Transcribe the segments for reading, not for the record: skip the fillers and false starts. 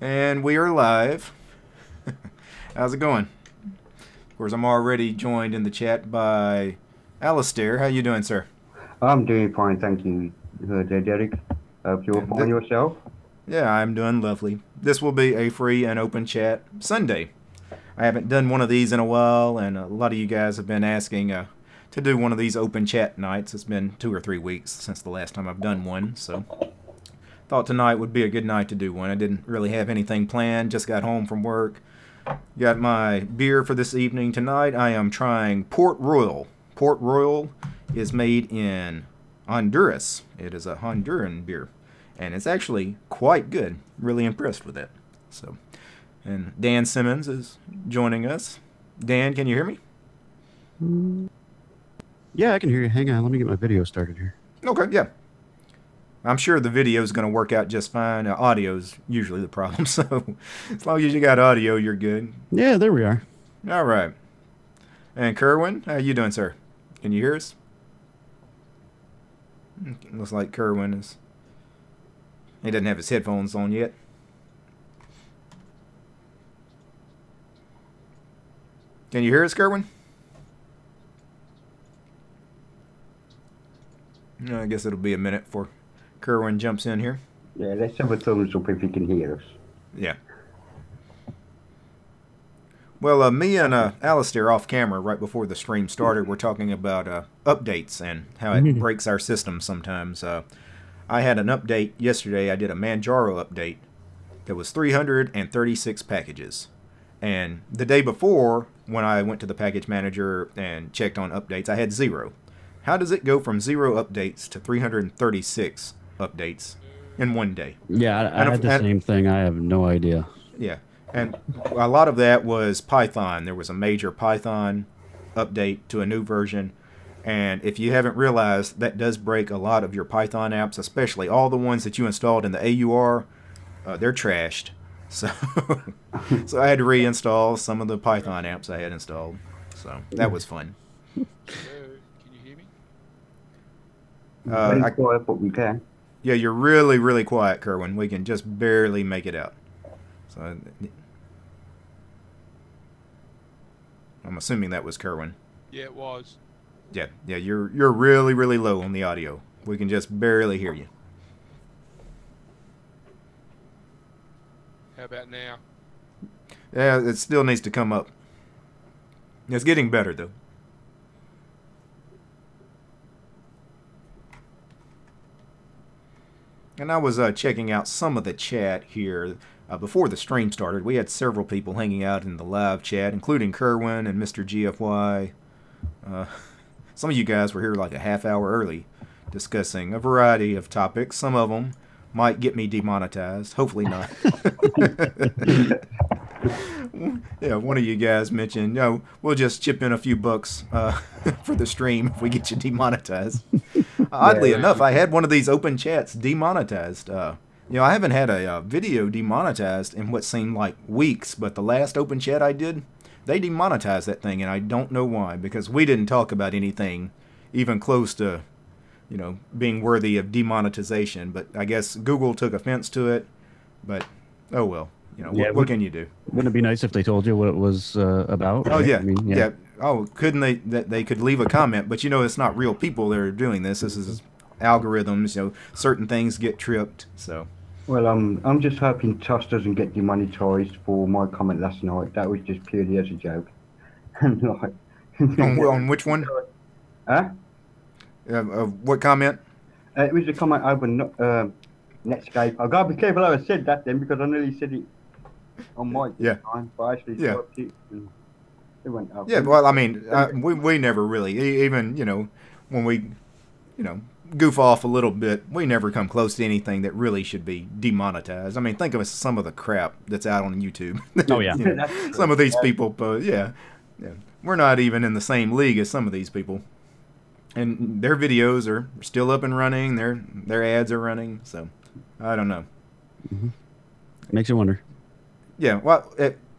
And we are live. How's it going? Of course, I'm already joined in the chat by Alistair. How you doing, sir? I'm doing fine, thank you, Derek. Hope you're fine yourself. Yeah, I'm doing lovely. This will be a free and open chat Sunday. I haven't done one of these in a while, and a lot of you guys have been asking to do one of these open chat nights. It's been 2 or 3 weeks since the last time I've done one, so thought tonight would be a good night to do one. I didn't really have anything planned, just got home from work. Got my beer for this evening tonight. I am trying Port Royal. Port Royal is made in Honduras. It is a Honduran beer, and it's actually quite good. Really impressed with it. So, and Dan Simmons is joining us. Dan, can you hear me? Yeah, I can hear you. Hang on, let me get my video started here. Okay, yeah. I'm sure the video is going to work out just fine. Audio's usually the problem, so as long as you got audio, you're good. Yeah, there we are. All right. And Kerwin, how you doing, sir? Can you hear us? Looks like Kerwin is... He doesn't have his headphones on yet. Can you hear us, Kerwin? I guess it'll be a minute before Kerwin jumps in here. Yeah, let's have a thumbs up if you can hear us. Yeah. Well, me and Alistair off camera right before the stream started, we're talking about updates and how it breaks our system sometimes. I had an update yesterday. I did a Manjaro update that was 336 packages. And the day before, when I went to the package manager and checked on updates, I had 0. How does it go from 0 updates to 336 updates in one day? Yeah, I had the same thing. I have no idea. Yeah, and a lot of that was Python. There was a major Python update to a new version, and if you haven't realized, that does break a lot of your Python apps, especially all the ones that you installed in the AUR. They're trashed. So, so I had to reinstall some of the Python apps I had installed. So that was fun. Quiet, but we can. Yeah, you're really, really quiet, Kerwin. We can just barely make it out. So, I'm assuming that was Kerwin. Yeah, it was. Yeah, you're really, really low on the audio. We can just barely hear you. How about now? Yeah, it still needs to come up. It's getting better, though. And I was checking out some of the chat here before the stream started. We had several people hanging out in the live chat, including Kerwin and Mr. GFY. Some of you guys were here like a half hour early discussing a variety of topics. Some of them might get me demonetized. Hopefully not. Yeah, one of you guys mentioned, we'll just chip in a few bucks for the stream if we get you demonetized. Oddly enough, I had one of these open chats demonetized. I haven't had a video demonetized in what seemed like weeks, but the last open chat I did, they demonetized that thing, and I don't know why, because we didn't talk about anything even close to, being worthy of demonetization. But I guess Google took offense to it, but oh well. What can you do? Wouldn't it be nice if they told you what it was about? Oh, right? yeah. I mean, yeah. Oh, couldn't they? They could leave a comment, but it's not real people that are doing this. This is algorithms. Certain things get tripped. So. Well, I'm just hoping Toss doesn't get demonetized for my comment last night. That was just purely as a joke. Like, on which one? Huh? What comment? It was a comment over Netscape. I gotta be careful how I said that then, because I nearly said it on mic this time, but I actually typed it and it went up. Yeah, well, I mean, we never really, even, when we, goof off a little bit, we never come close to anything that really should be demonetized. I mean, think of some of the crap that's out on YouTube. Oh, yeah. Some of these people, yeah. We're not even in the same league as some of these people. And their videos are still up and running, their ads are running, so I don't know. Makes you wonder. Yeah, well,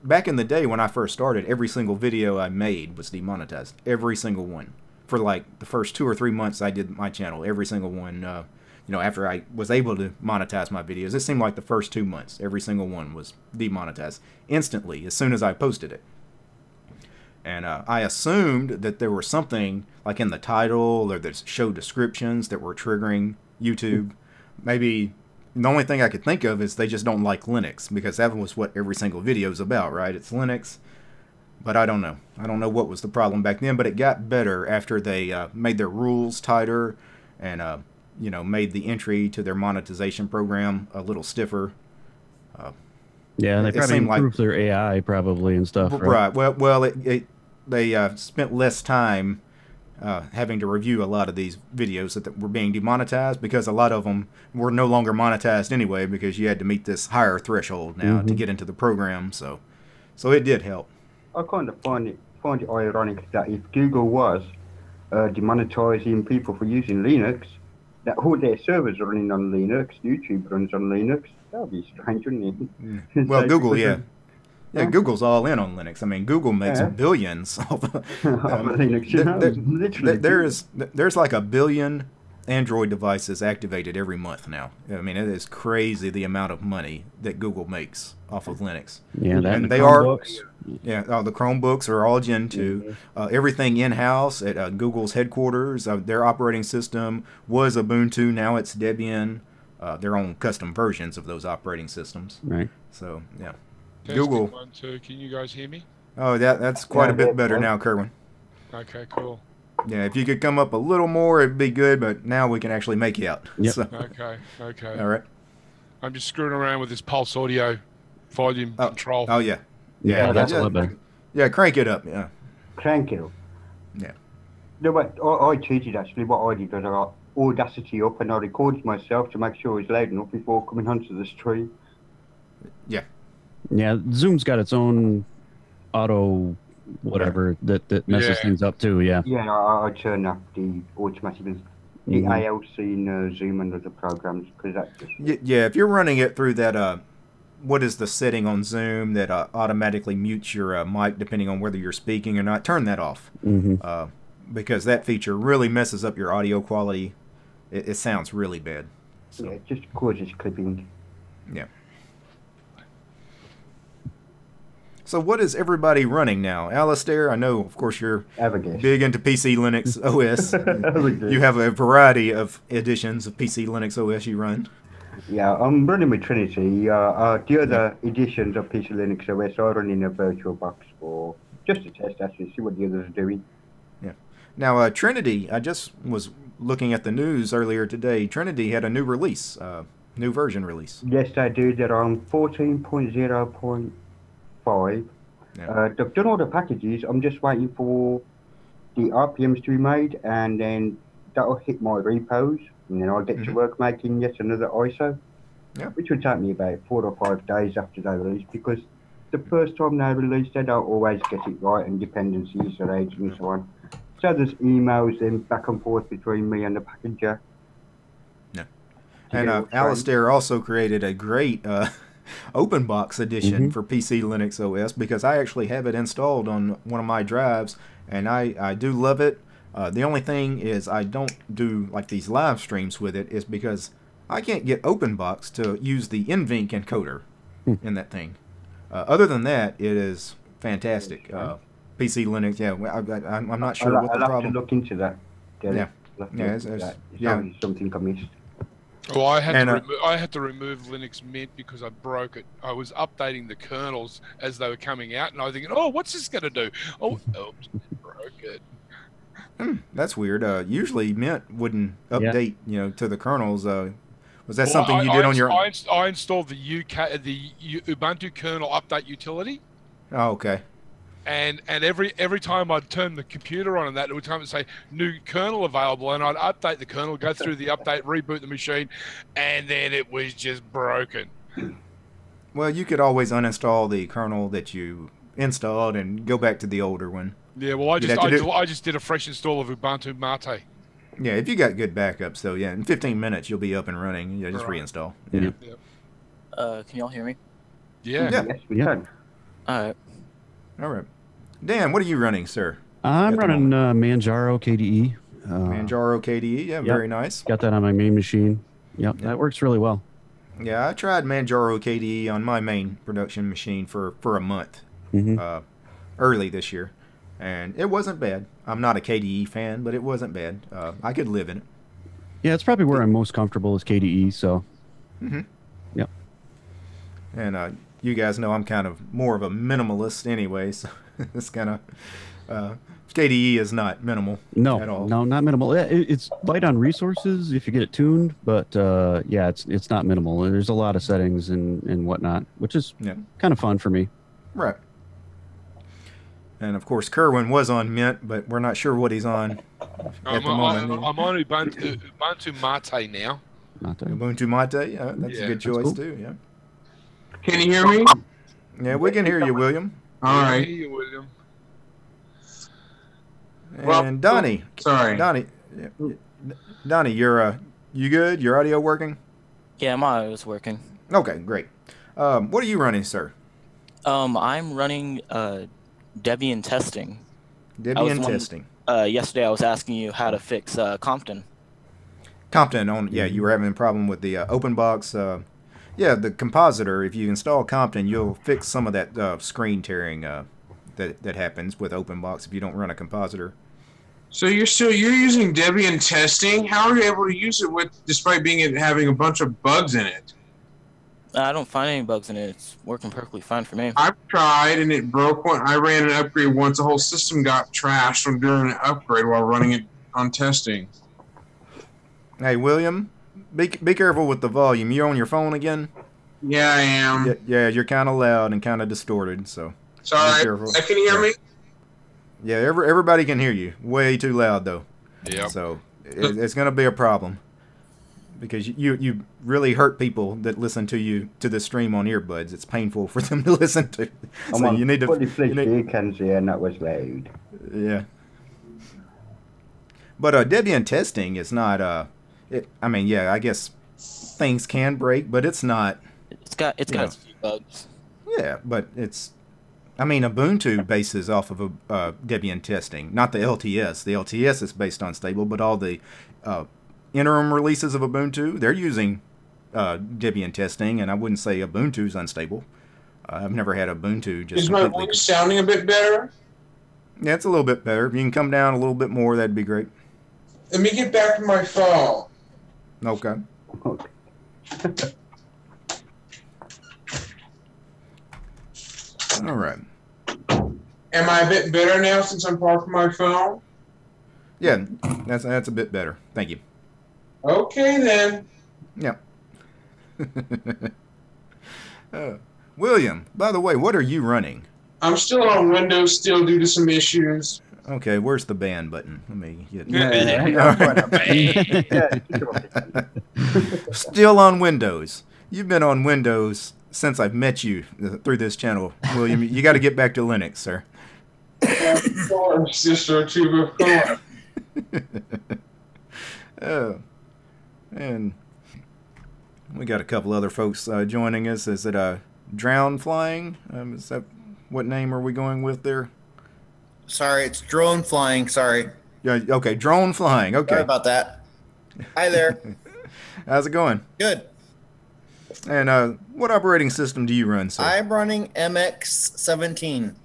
back in the day when I first started, every single video I made was demonetized. Every single one. For like the first 2 or 3 months I did my channel, every single one, you know, after I was able to monetize my videos, it seemed like the first 2 months, every single one was demonetized instantly as soon as I posted it. And I assumed that there was something like in the title or the show descriptions that were triggering YouTube. Maybe the only thing I could think of is they just don't like Linux, because that was what every single video is about, right? It's Linux. But I don't know. I don't know what was the problem back then, but it got better after they made their rules tighter and, you know, made the entry to their monetization program a little stiffer. Yeah, they probably improved their AI probably and stuff. Right. Well, they spent less time having to review a lot of these videos that were being demonetized, because a lot of them were no longer monetized anyway, because you had to meet this higher threshold now to get into the program. So it did help. I kind of find it ironic that if Google was demonetizing people for using Linux, that all their servers are running on Linux, YouTube runs on Linux. That would be strange, wouldn't it? Well, Google, yeah. Yeah, Google's all in on Linux. I mean, Google makes billions of Linux. There's like 1 billion Android devices activated every month now. I mean, it is crazy the amount of money that Google makes off of Linux. Yeah, and they Chromebooks. The Chromebooks are all Gen 2. Everything in-house at Google's headquarters. Their operating system was Ubuntu. Now it's Debian. Their own custom versions of those operating systems. Right. So, yeah. Testing Google. 1, 2. Can you guys hear me? Oh, that's quite a bit better now, Kerwin. Okay, cool. Yeah, if you could come up a little more, it'd be good, but now we can actually make you out. Yep. So. Okay. All right. I'm just screwing around with this Pulse Audio volume control. Oh, yeah. Yeah, that's a lot better. Yeah, crank it up, yeah. Crank it up. Yeah. No, but I cheated, actually. What I did was I got Audacity up and I recorded myself to make sure it was loud enough before coming onto the stream. Yeah. Yeah, Zoom's got its own auto whatever that messes things up too, yeah. Yeah, I turn up the automatic, the ALC in Zoom and other programs, because that's just... Yeah, if you're running it through that, what is the setting on Zoom that automatically mutes your mic depending on whether you're speaking or not, turn that off. Because that feature really messes up your audio quality. It sounds really bad. So. Yeah, it just causes clipping. Yeah. So what is everybody running now? Alistair, I know, of course, you're big into PC Linux OS. You have a variety of editions of PC Linux OS you run. Yeah, I'm running with Trinity. The other editions of PC Linux OS are running in a virtual box for just to test, actually, see what the others are doing. Yeah. Now, Trinity, I just was looking at the news earlier today. Trinity had a new release, new version release. Yes, they do. They're on 14.0.5. Yeah. They've done all the packages. I'm just waiting for the RPMs to be made, and then that'll hit my repos, and then I'll get to work making yet another ISO, which will take me about 4 or 5 days after they release, because the first time they release, they don't always get it right, and dependencies are aged and so on. So there's emails then back and forth between me and the packager. Yeah. And Alistair also created a great open box edition for PC Linux OS, because I actually have it installed on one of my drives, and I do love it. The only thing is I don't do like these live streams with it, is because I can't get OpenBox to use the NVENC encoder in that thing. Other than that, it is fantastic. PC Linux, I'm not sure what the problem. I'll have to look into that. It's something I missed. Well, I had to remove Linux Mint because I broke it. I was updating the kernels as they were coming out, and I was thinking, "Oh, what's this going to do?" Oh, oops, broke it. That's weird. Usually Mint wouldn't update, to the kernels. Was that something you did on your? I installed the Ubuntu kernel update utility. Oh, okay. And every time I'd turn the computer on, and that it would come and say new kernel available, and I'd update the kernel, go through the update, reboot the machine, and then it was just broken. Well, you could always uninstall the kernel that you installed and go back to the older one. Yeah, well, I just did a fresh install of Ubuntu Mate. Yeah, if you got good backups, though, in 15 minutes you'll be up and running. Just reinstall. Can y'all hear me? Yeah. Yes, we can. All right. Dan, what are you running, sir? I'm running Manjaro KDE. Manjaro KDE, very nice. Got that on my main machine. Yep, that works really well. Yeah, I tried Manjaro KDE on my main production machine for a month early this year, and it wasn't bad. I'm not a KDE fan, but it wasn't bad. I could live in it. Yeah, it's probably where I'm most comfortable is KDE. So, yep. And you guys know I'm kind of more of a minimalist anyway, so it's kind of KDE is not minimal at all. No, not minimal. It's light on resources if you get it tuned, but yeah, it's not minimal. There's a lot of settings and whatnot, which is kind of fun for me. Right. And of course, Kerwin was on Mint, but we're not sure what he's on at the moment. I'm on Ubuntu Mate now. Ubuntu Mate, that's a good choice cool. too. Yeah. Can you hear me? Yeah, we can hear you, William. All right. I hear you, William. And Donnie. Sorry. Donnie, you good? Your audio working? Yeah, my audio is working. Okay, great. What are you running, sir? I'm running Debian testing. Debian testing. Yesterday I was asking you how to fix Compton. Compton, you were having a problem with the OpenBox. Yeah, the compositor, if you install Compton, you'll fix some of that screen tearing that happens with OpenBox if you don't run a compositor. So you're using Debian testing? How are you able to use it despite having a bunch of bugs in it? I don't find any bugs in it. It's working perfectly fine for me. I've tried and it broke when I ran an upgrade once. The whole system got trashed from doing an upgrade while running it on testing. Hey, William, be careful with the volume. You on your phone again? Yeah, I am. Yeah, you're kind of loud and kind of distorted, so sorry. Can you hear me? Yeah, everybody can hear you. Way too loud, though. Yeah. So it's going to be a problem. Because you really hurt people that listen to the stream on earbuds. It's painful for them to listen to. So you need to. And that was loud. Yeah. But Debian testing is not. I mean, yeah, I guess things can break, but it's not. It's got a few bugs. Yeah, but it's. I mean, Ubuntu bases off of Debian testing, not the LTS. The LTS is based on stable, but all the interim releases of Ubuntu, they're using Debian testing, and I wouldn't say Ubuntu's unstable. I've never had Ubuntu just. Is my voice sounding a bit better? Yeah, it's a little bit better. If you can come down a little bit more, that'd be great. Let me get back to my phone. Okay. All right. Am I a bit better now since I'm far from my phone? Yeah, that's a bit better. Thank you. Okay, then. Yeah. William, by the way, what are you running? I'm still on Windows still due to some issues. Okay, where's the ban button? Let me get Still on Windows. You've been on Windows since I've met you through this channel, William. You got to get back to Linux, sir. Of course, Distro too, of course. And we got a couple other folks joining us. Is it Drown Flying? Is that what name are we going with there? Sorry, it's Drone Flying. Sorry. Yeah. Okay, Drone Flying. Okay. Sorry about that. Hi there. How's it going? Good. And what operating system do you run, sir? I'm running MX17.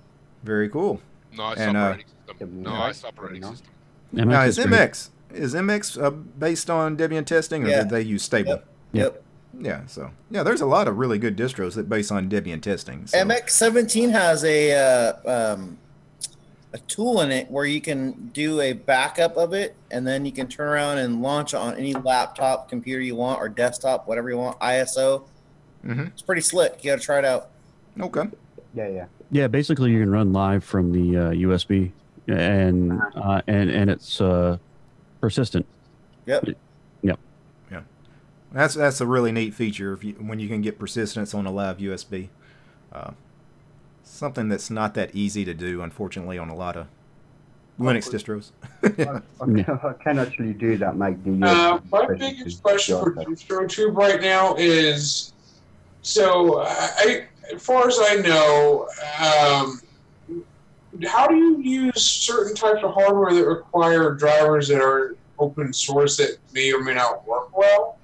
Very cool. Nice operating system. Nice operating system. Now, is MX based on Debian testing, or did they use stable? Yep. Yeah, so there's a lot of really good distros that base on Debian testing. So. MX17 has a tool in it where you can do a backup of it, and then you can turn around and launch it on any laptop, computer you want, or desktop, whatever you want, ISO. It's pretty slick. You got to try it out. Okay. Yeah, basically you can run live from the USB, and it's persistent. Yep. Yep. Yeah. That's a really neat feature when you can get persistence on a live USB. Something that's not that easy to do, unfortunately, on a lot of Linux distros. I can actually do that, Mike. My biggest question for DistroTube right now is, so as far as I know, how do you use certain types of hardware that require drivers that are open source that may or may not work well?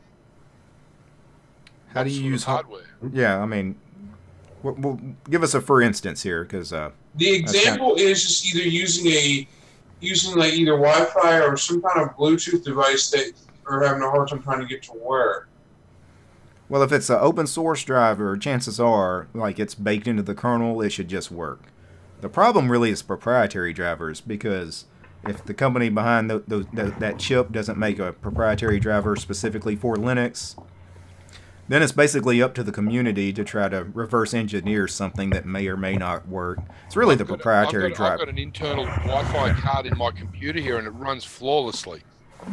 How do you use hardware? Yeah, I mean, well, give us a for instance here, because the example is just either using like either Wi-Fi or some kind of Bluetooth device that are having a hard time trying to get to work. Well, if it's an open source driver, chances are, like it's baked into the kernel, it should just work. The problem really is proprietary drivers, because if the company behind that chip doesn't make a proprietary driver specifically for Linux, then it's basically up to the community to try to reverse engineer something that may or may not work. It's really the proprietary driver. I've got an internal Wi-Fi card in my computer here, and it runs flawlessly.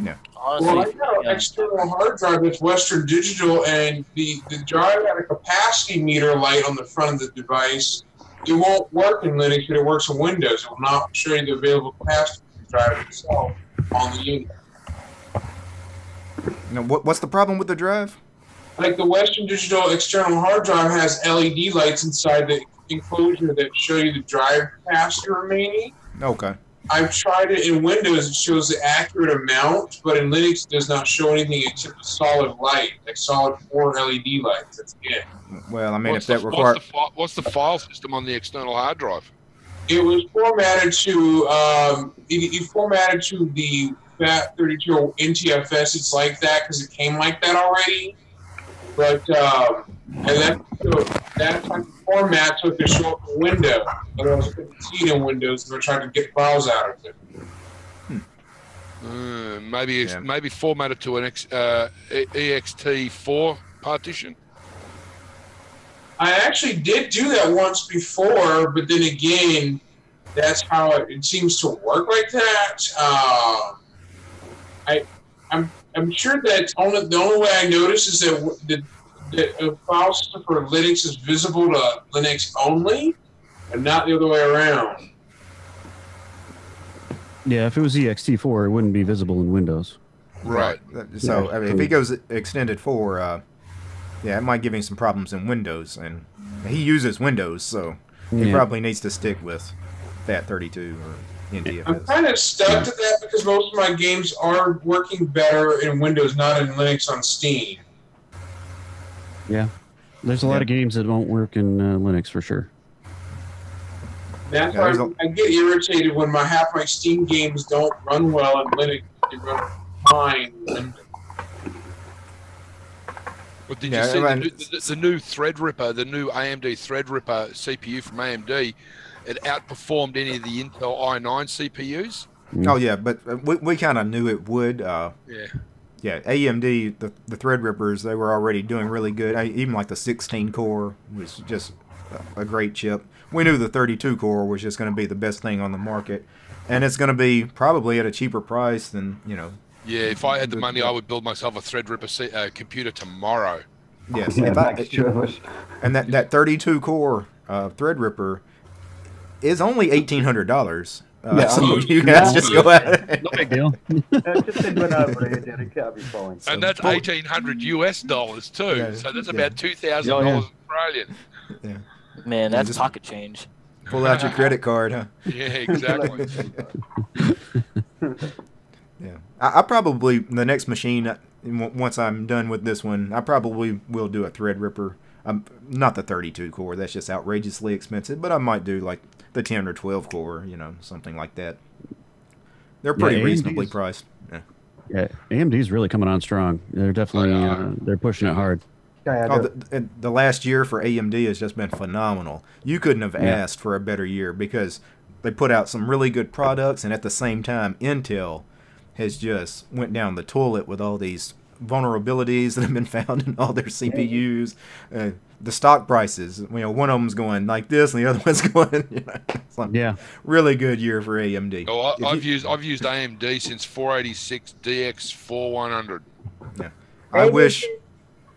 Yeah. Honestly, well, I got an external hard drive that's Western Digital, and the drive had a capacity meter light on the front of the device. It won't work in Linux, but it works in Windows. It will not show you the available capacity of the drive itself on the unit. Now, what's the problem with the drive? Like the Western Digital external hard drive has LED lights inside the enclosure that show you the drive capacity remaining. Okay. I've tried it in Windows, it shows the accurate amount, but in Linux it does not show anything except a solid light, like solid 4 LED lights. That's it. Well, I mean, if that requires... What's the file system on the external hard drive? It was formatted to, it formatted to the FAT32 NTFS. It's like that because it came like that already. But, and that type of format took a short window. Otherwise, I couldn't see it in Windows if we're trying to get files out of it. Maybe formatted to an ext4 partition. I actually did do that once before, but then again, that's how it seems to work like that. I'm sure that the only way I notice is that the file system for Linux is visible to Linux only, and not the other way around. Yeah, if it was ext4, it wouldn't be visible in Windows. Right. So I mean, if he goes extended 4, yeah, it might give him some problems in Windows, and he uses Windows, so he probably needs to stick with FAT32 or NTFS. I'm kind of stuck to that because most of my games are working better in Windows, not in Linux on Steam. Yeah, there's a lot of games that won't work in Linux for sure. That's why I get irritated when half my Steam games don't run well in Linux. They run fine. Well, did you see the new Threadripper, the new AMD Threadripper CPU from AMD? It outperformed any of the Intel i9 CPUs. Oh yeah, but we kind of knew it would. Yeah, AMD, the Threadrippers, they were already doing really good. Even like the 16 core was just a great chip. We knew the 32 core was just going to be the best thing on the market, and it's going to be probably at a cheaper price than, you know. Yeah, if I had the money, I would build myself a Threadripper computer tomorrow. Yes, and that 32 core Threadripper is only $1,800. So you guys just go at No big deal. Just send one over here, Derek. That'll be fine. And that's $1,800 US too. Yeah, so that's about $2,000 Australian. Yeah. Man, that's pocket change. Pull out your credit card, huh? Yeah, exactly. Yeah, I probably, the next machine, once I'm done with this one, I probably will do a Threadripper. Not the 32 core, that's just outrageously expensive, but I might do like the 10 or 12 core, you know, something like that. They're pretty reasonably priced. Yeah, AMD's really coming on strong. They're definitely they're pushing it hard. The last year for AMD has just been phenomenal. You couldn't have asked for a better year because they put out some really good products, and at the same time, Intel has just went down the toilet with all these vulnerabilities that have been found in all their CPUs. The stock prices, you know, one of them's going like this, and the other one's going. You know, really good year for AMD. Oh, I've used AMD since 486 DX4100.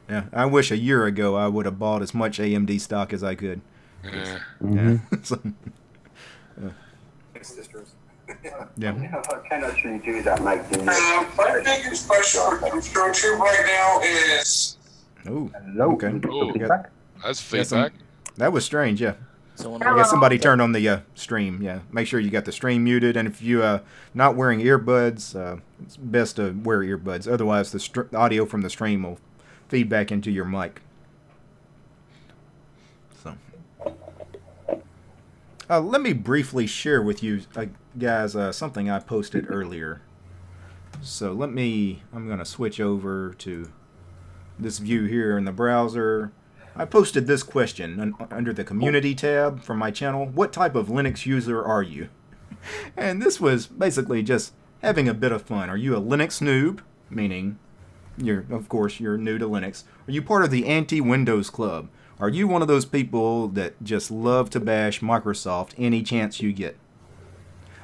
Yeah, I wish a year ago I would have bought as much AMD stock as I could. Yeah. Yeah. I can actually do that, mate. My biggest question for Distro right now is... Oh, hello. Okay. Feedback? That's feedback. That was strange, yeah. I guess somebody turned on the stream, yeah. Make sure you got the stream muted, and if you not wearing earbuds, it's best to wear earbuds. Otherwise, the audio from the stream will feed back into your mic. So, let me briefly share with you, guys, something I posted earlier. So I'm going to switch over to this view here in the browser. I posted this question under the community tab from my channel. What type of Linux user are you? And this was basically just having a bit of fun. Are you a Linux noob? Meaning, of course, you're new to Linux. Are you part of the anti-Windows club? Are you one of those people that just love to bash Microsoft any chance you get?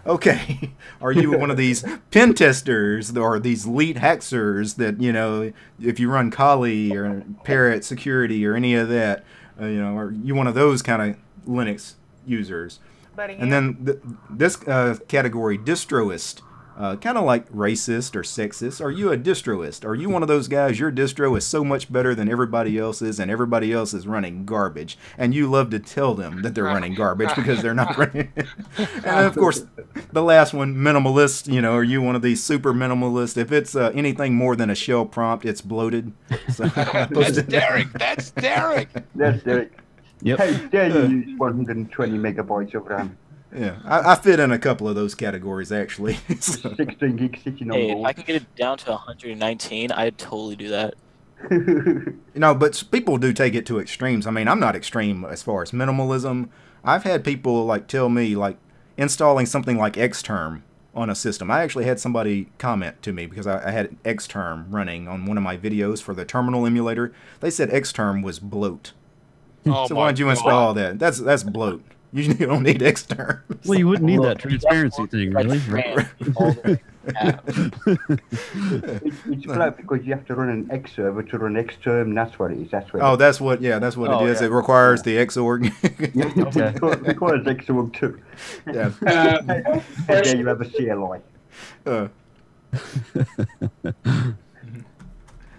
Okay. Are you one of these pen testers or these elite hackers that, you know, if you run Kali or Parrot Security or any of that, you know, are you one of those kind of Linux users? And then this category, distroist, kind of like racist or sexist. Are you a distroist? Are you one of those guys, your distro is so much better than everybody else's and everybody else is running garbage, and you love to tell them that they're running garbage because they're not running? And then, of course, the last one, minimalist. You know, are you one of these super minimalists? If it's anything more than a shell prompt, it's bloated. So That's Derek. That's Derek. That's Derek. Yep. How dare you use 120 megabytes of RAM? Yeah, I fit in a couple of those categories, actually. So. 16 gigs sitting on Hey, if board. I can get it down to 119, I'd totally do that. You know, but people do take it to extremes. I mean, I'm not extreme as far as minimalism. I've had people like tell me like installing something like Xterm on a system. I actually had somebody comment to me because I had Xterm running on one of my videos for the terminal emulator. They said Xterm was bloat. Oh So my why don't you God. install that? That's bloat. You don't need Xterm. Well, you wouldn't need that transparency thing, really. Right? It's bloat because you have to run an X server to run Xterm. That's what it is. That's what. Oh, that's what. Yeah, that's what it is. yeah. It requires the Xorg. It requires Xorg too. Yeah. How dare you have a CLI?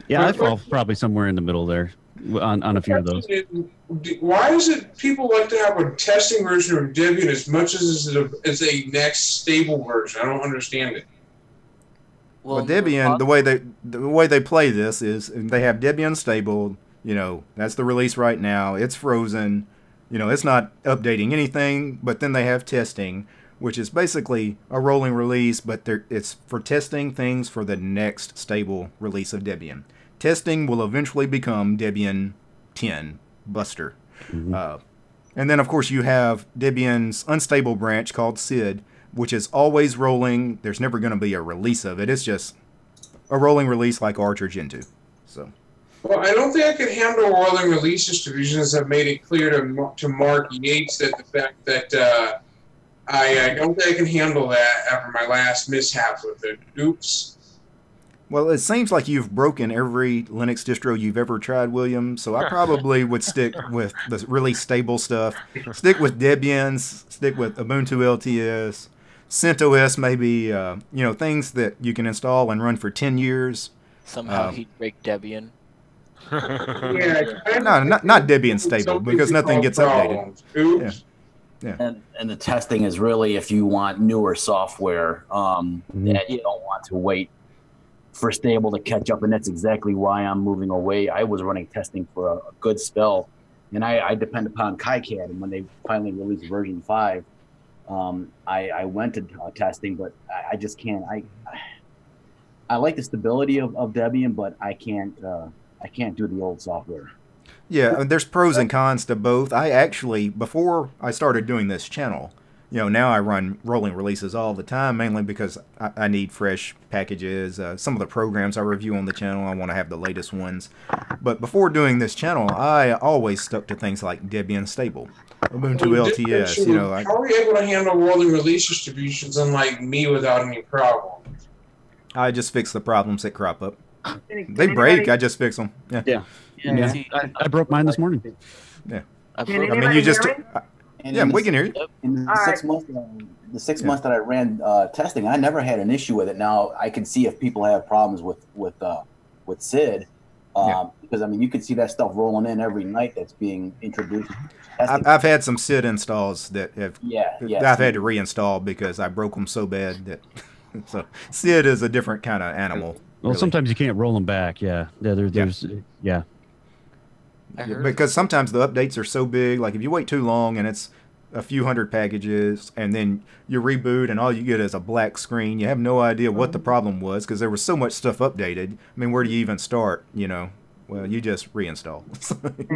Yeah, I fall probably somewhere in the middle there on a few of those. Why is it people like to have a testing version of Debian as much as a next stable version? I don't understand it. Well, Debian, the way they play this is they have Debian stable. You know, that's the release right now. It's frozen. You know, it's not updating anything. But then they have testing, which is basically a rolling release, but it's for testing things for the next stable release of Debian. Testing will eventually become Debian 10 Buster. Mm-hmm. And then, of course, you have Debian's unstable branch called SID, which is always rolling. There's never going to be a release of it. It's just a rolling release like Arch or Gentoo. So. Well, I don't think I can handle rolling release distributions. I've made it clear to Mark Yates that the fact that I don't think I can handle that after my last mishaps with it. Oops. Well, it seems like you've broken every Linux distro you've ever tried, William, so I probably would stick with the really stable stuff. Stick with Debian, stick with Ubuntu LTS, CentOS maybe, you know, things that you can install and run for 10 years. Somehow he'd break Debian. Yeah, No, not Debian stable, because nothing gets updated. Oops. Yeah. And the testing is really if you want newer software that you don't want to wait for stable to catch up, and that's exactly why I'm moving away. I was running testing for a good spell, and I depend upon KiCad, and when they finally released version 5, I went to testing, but I just can't. I like the stability of Debian, but I can't do the old software. Yeah, there's pros and cons to both. I actually, before I started doing this channel, you know, now I run rolling releases all the time, mainly because I need fresh packages. Some of the programs I review on the channel, I want to have the latest ones. But before doing this channel, I always stuck to things like Debian stable, Ubuntu LTS. You know, how are you able to handle rolling release distributions unlike me without any problem? I just fix the problems that crop up. They break, I just fix them. Yeah. Yeah. See, I broke mine this morning. Yeah. I I mean, you just. Yeah, we can hear you. In the 6 months, months that I ran testing, I never had an issue with it. Now I can see if people have problems with SID, because I mean you can see that stuff rolling in every night that's being introduced. I've had some SID installs that have I've had to reinstall because I broke them so bad that. So SID is a different kind of animal. Well, really. Sometimes you can't roll them back. Yeah. There's. because sometimes the updates are so big. Like if you wait too long and it's a few hundred packages, and then you reboot and all you get is a black screen. You have no idea what the problem was because there was so much stuff updated. I mean, where do you even start? You know, well, you just reinstall.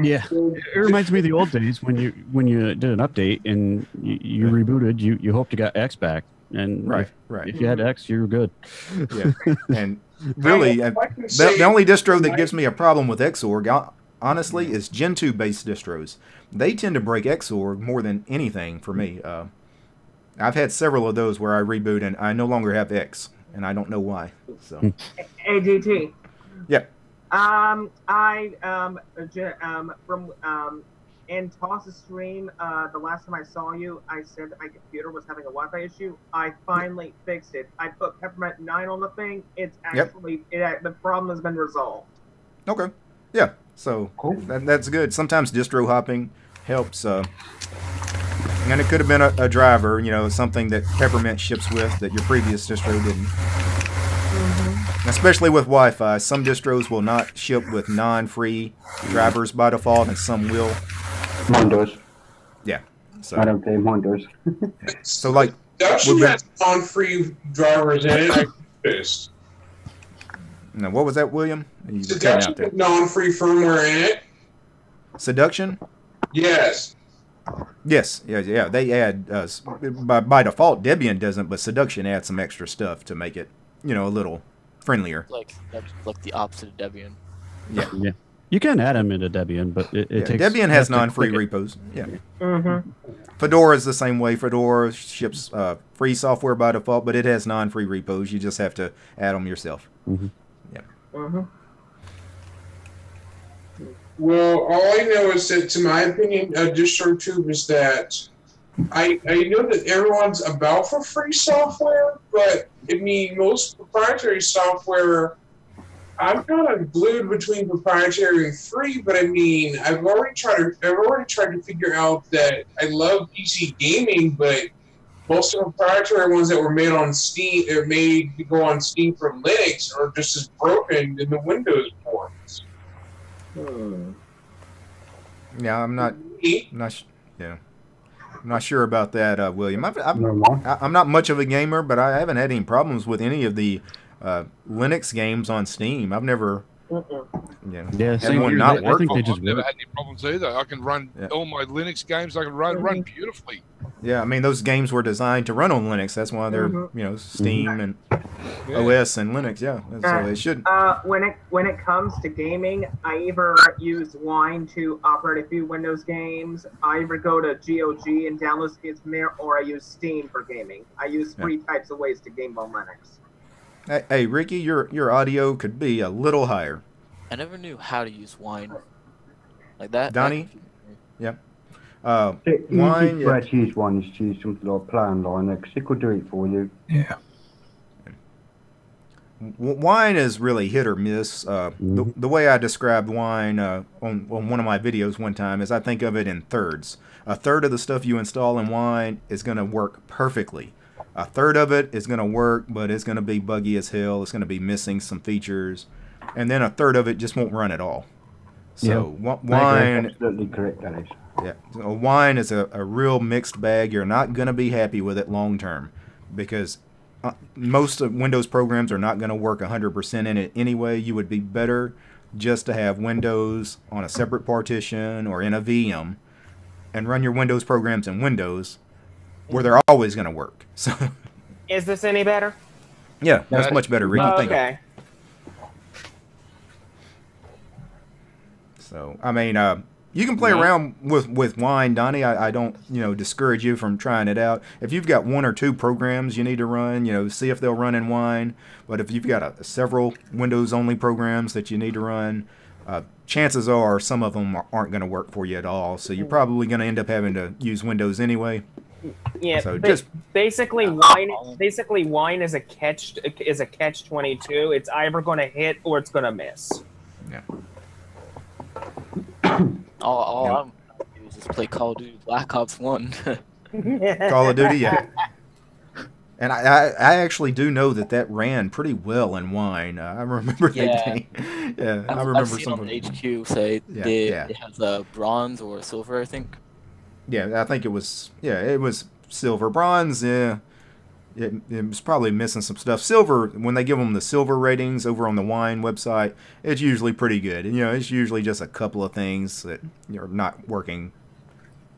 Yeah, it reminds me of the old days when you did an update and you rebooted. You hoped you got X back, and right. If you had X, you were good. Yeah, and really, the only distro that gives me a problem with Xorg, honestly, is Gen 2 based distros. They tend to break Xorg more than anything for me. I've had several of those where I reboot and I no longer have X, and I don't know why. So, ADT. Yep. From in Toss's stream, the last time I saw you, I said that my computer was having a Wi-Fi issue. I finally fixed it. I put Peppermint 9 on the thing. It's actually the problem has been resolved. Okay. Yeah. So that's good. Sometimes distro hopping helps. And it could have been a driver, you know, something that Peppermint ships with that your previous distro didn't. Especially with Wi-Fi, some distros will not ship with non-free drivers by default, and some will. Mine does. Yeah. So I don't think mine does. So like, Production has non-free drivers in it. I'm pissed. Now, what was that, William? Seduction has non-free firmware in it. Seduction? Yes. Yes, yeah. They add by default. Debian doesn't, but Seduction adds some extra stuff to make it, you know, a little friendlier. Like the opposite of Debian. Yeah. Yeah. You can add them into Debian, but it takes. Debian has non-free repos. Yeah. Fedora is the same way. Fedora ships free software by default, but it has non-free repos. You just have to add them yourself. Yeah. Well, all I know is that, to my opinion, DistroTube is that I know that everyone's about for free software, but I mean, most proprietary software, I'm kind of glued between proprietary and free. But I mean, I've already tried to figure out that I love PC gaming, but most of the proprietary ones that were made on Steam, made to go on Steam for Linux, are just as broken than the Windows ones. Yeah, I'm not sure about that, William. I'm not much of a gamer, but I haven't had any problems with any of the Linux games on Steam. I've never same one not work. I think they just I've never had any problems either. I can run all my Linux games. I can run beautifully. Yeah, I mean, those games were designed to run on Linux. That's why they're Steam and OS and Linux. Yeah, so they should. When it comes to gaming, I either use Wine to operate a few Windows games. I either go to GOG and download games from there, or I use Steam for gaming. I use three types of ways to game on Linux. Hey, Ricky, your audio could be a little higher. I never knew how to use Wine like that. Donnie? Yep. The Wine, easiest way to use one is to use something like Play on Linux. It could do it for you. Yeah. Wine is really hit or miss. The way I described Wine on one of my videos one time is I think of it in thirds. A third of the stuff you install in Wine is going to work perfectly. A third of it is going to work, but it's going to be buggy as hell. It's going to be missing some features. And then a third of it just won't run at all. So Wine, absolutely correct, Alex. Yeah, so Wine is a real mixed bag. You're not going to be happy with it long term because most of Windows programs are not going to work 100% in it anyway. You would be better just to have Windows on a separate partition or in a VM and run your Windows programs in Windows where they're always going to work. So, is this any better? Yeah, that's much better, Ricky. Okay. So, I mean, you can play around with Wine, Donnie. I don't, discourage you from trying it out. If you've got one or two programs you need to run, see if they'll run in Wine. But if you've got several Windows-only programs that you need to run, chances are some of them aren't going to work for you at all. So you're probably going to end up having to use Windows anyway. Yeah, so basically Wine is a catch-22. It's either going to hit or it's going to miss. Yeah. All I'm gonna do is just play Call of Duty Black Ops 1. Call of Duty, yeah. And I actually do know that ran pretty well in wine. I remember they yeah, I remember I've seen on the HQ say it has bronze or silver, I think. Yeah, I think it was silver. Bronze, yeah. It was probably missing some stuff. Silver, when they give them the silver ratings over on the wine website, it's usually pretty good. And, it's usually just a couple of things that are not working.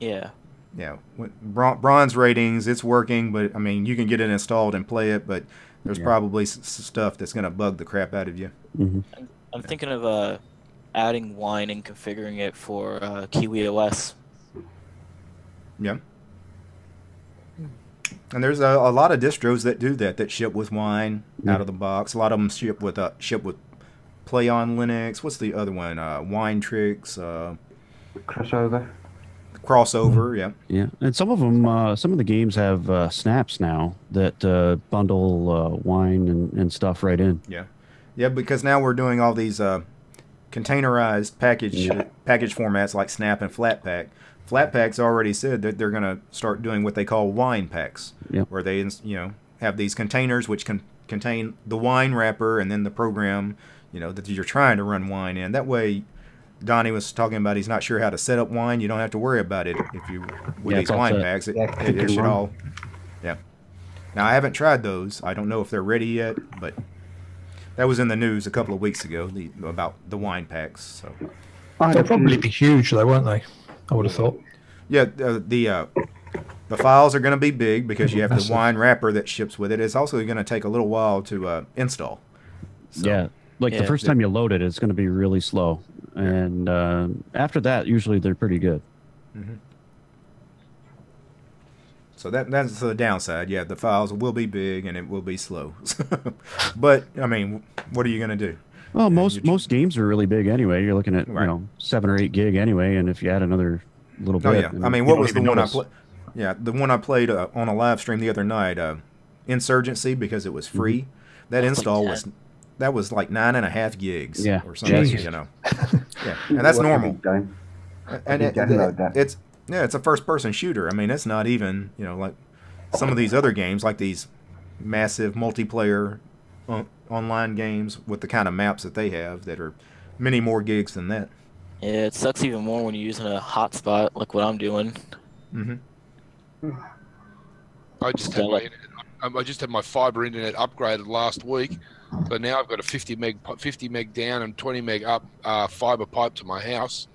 Yeah. Yeah. Bronze ratings, it's working, but, I mean, you can get it installed and play it, but there's probably stuff that's going to bug the crap out of you. Mm-hmm. I'm thinking of adding wine and configuring it for Kiwi OS. Yeah. And there's a lot of distros that do that ship with wine out of the box. A lot of them ship with Play on Linux. What's the other one? Wine Tricks. Crossover. Yeah. Yeah, and some of them, some of the games have snaps now that bundle wine and stuff right in. Yeah, because now we're doing all these containerized package formats like Snap and Flatpak. Flatpak's already said that they're going to start doing what they call wine packs, where they have these containers which can contain the wine wrapper and then the program that you're trying to run wine in. That way, Donnie was talking about he's not sure how to set up wine. You don't have to worry about it with these wine packs. It should all. Yeah. Now I haven't tried those. I don't know if they're ready yet, but that was in the news a couple of weeks ago about the wine packs. So they'll probably be huge though, won't they? I would have thought. Yeah, the files are going to be big because you have the wine wrapper that ships with it. It's also going to take a little while to install. So, the first time you load it, it's going to be really slow, and after that, usually they're pretty good. Mm-hmm. So that's the downside. Yeah, the files will be big and it will be slow. But I mean, what are you going to do? Well, most games are really big anyway. You're looking at 7 or 8 gig anyway, and if you add another little bit. Oh yeah, I mean, what was the one I played? Yeah, the one I played on a live stream the other night, Insurgency, because it was free. That install was like 9.5 gigs or something. Yeah, and that's normal. And it's a first-person shooter. I mean, it's not even like some of these other games, like these massive multiplayer online games with the kind of maps that they have that are many more gigs than that. Yeah, it sucks even more when you're using a hotspot like what I'm doing. Mm-hmm. I just had my fiber internet upgraded last week, so now I've got a 50 meg down and 20 meg up fiber pipe to my house.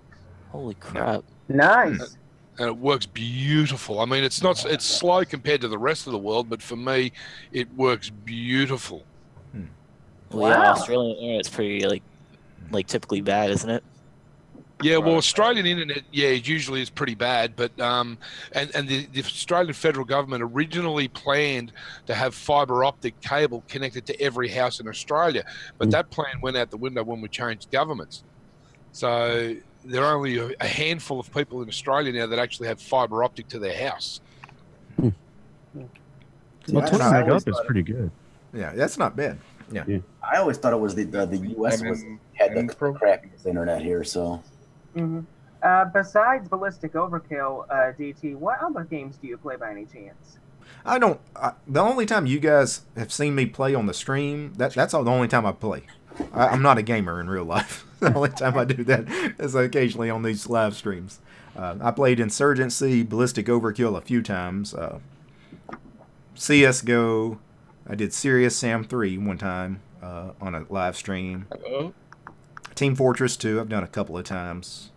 Holy crap! Nice. And it works beautiful. I mean, it's slow compared to the rest of the world, but for me, it works beautiful. Well, yeah, Australian internet's pretty like typically bad, isn't it? Yeah, well, Australian internet, usually is pretty bad, but and the Australian federal government originally planned to have fibre optic cable connected to every house in Australia, but that plan went out the window when we changed governments. So there are only a handful of people in Australia now that actually have fibre optic to their house. Well, 20 meg up is pretty good. Yeah, that's not bad. Yeah. I always thought it was the U.S. had the crappiest internet here, so. Mm-hmm. Besides Ballistic Overkill, DT, what other games do you play by any chance? I don't. The only time you guys have seen me play on the stream, that's the only time I play. I'm not a gamer in real life. The only time I do that is occasionally on these live streams. I played Insurgency, Ballistic Overkill a few times. CSGO. I did Serious Sam 3 one time on a live stream. Team Fortress 2, I've done a couple of times.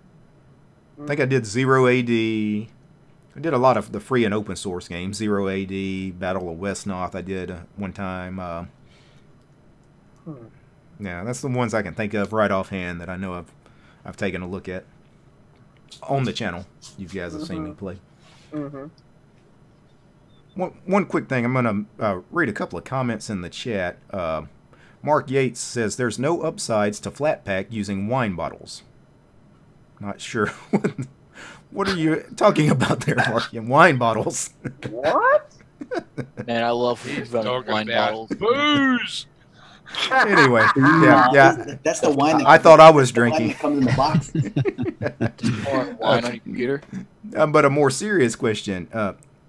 I think I did Zero AD. I did a lot of the free and open source games. Zero AD, Battle of West North I did one time. Yeah, that's the ones I can think of right offhand that I know I've taken a look at on the channel. You guys have seen me play. One quick thing, I'm going to read a couple of comments in the chat. Mark Yates says, there's no upsides to Flatpak using wine bottles. Not sure. What are you talking about there, Mark? Wine bottles. What? Man, I love running wine bottles. Booze! Anyway, yeah. That's the wine that I thought I was drinking. That comes in the box. Just pouring wine on your computer. But a more serious question.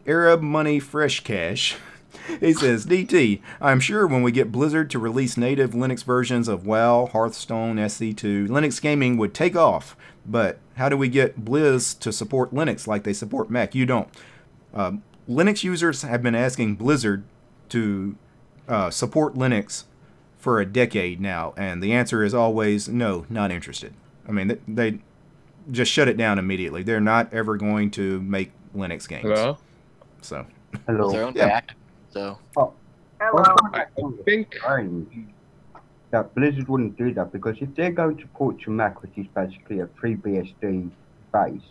Arab Money Fresh Cash He says, DT, I'm sure when we get Blizzard to release native Linux versions of WoW, Hearthstone, SC2, Linux gaming would take off. But how do we get Blizz to support Linux like they support Mac? You don't. Linux users have been asking Blizzard to support Linux for a decade now, and the answer is always no, not interested. I mean, they just shut it down immediately. They're not ever going to make Linux games. Hello? So. Hello. Their own Yeah. back. So. Oh, Hello. I think that Blizzard wouldn't do that, because if they're going to port to Mac, which is basically a FreeBSD base,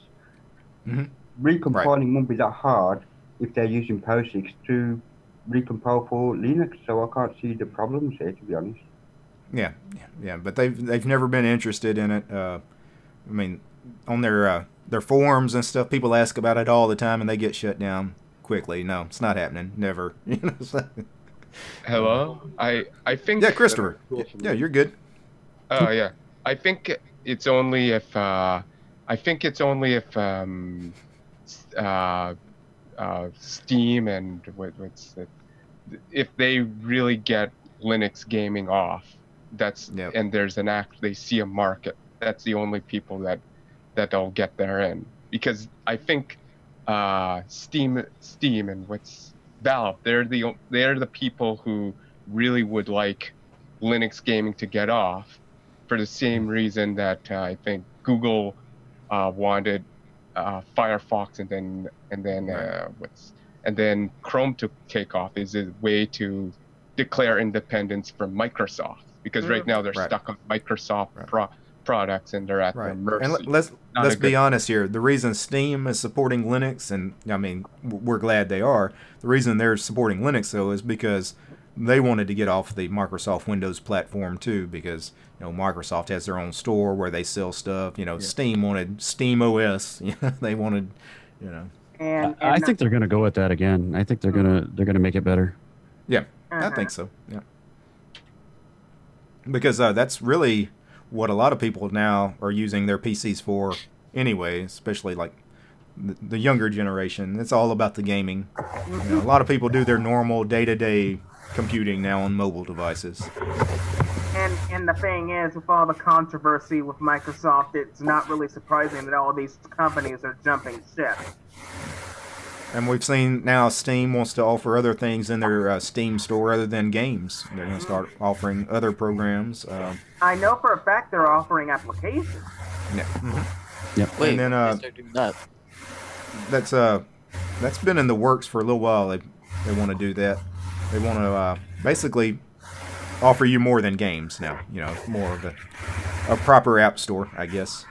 recompiling won't be that hard if they're using POSIX to recompile for Linux. So I can't see the problems there, to be honest. Yeah, but they've never been interested in it. I mean, on their forums and stuff, people ask about it all the time, and they get shut down quickly. No, it's not happening. Never. hello. I think. Yeah, Christopher. Yeah, you're good. Oh yeah. I think it's only if Steam and what's it, if they really get Linux gaming off, and there's they see a market. That's the only people that they'll get there in, because I think Steam and Valve, they're the people who really would like Linux gaming to get off, for the same reason that I think Google wanted Firefox and then Chrome to take off, is a way to declare independence from Microsoft, because right now they're stuck on Microsoft products and they're at their mercy. And let's be honest here. The reason Steam is supporting Linux, and I mean, we're glad they are, the reason they're supporting Linux though is because they wanted to get off the Microsoft Windows platform too, because Microsoft has their own store where they sell stuff. Steam wanted Steam OS. They wanted, And I think they're going to go with that again. I think they're gonna make it better. Yeah, I think so. Yeah, because that's really what a lot of people now are using their PCs for anyway, especially like the younger generation. It's all about the gaming. A lot of people do their normal day-to-day computing now on mobile devices. And the thing is, with all the controversy with Microsoft, it's not really surprising that all of these companies are jumping ship. And we've seen now Steam wants to offer other things in their Steam store other than games. They're going to start offering other programs. I know for a fact they're offering applications. Yeah. Yep. Wait, and then they're doing that. that's been in the works for a little while. They want to do that. They want to basically offer you more than games now. More of a proper app store, I guess.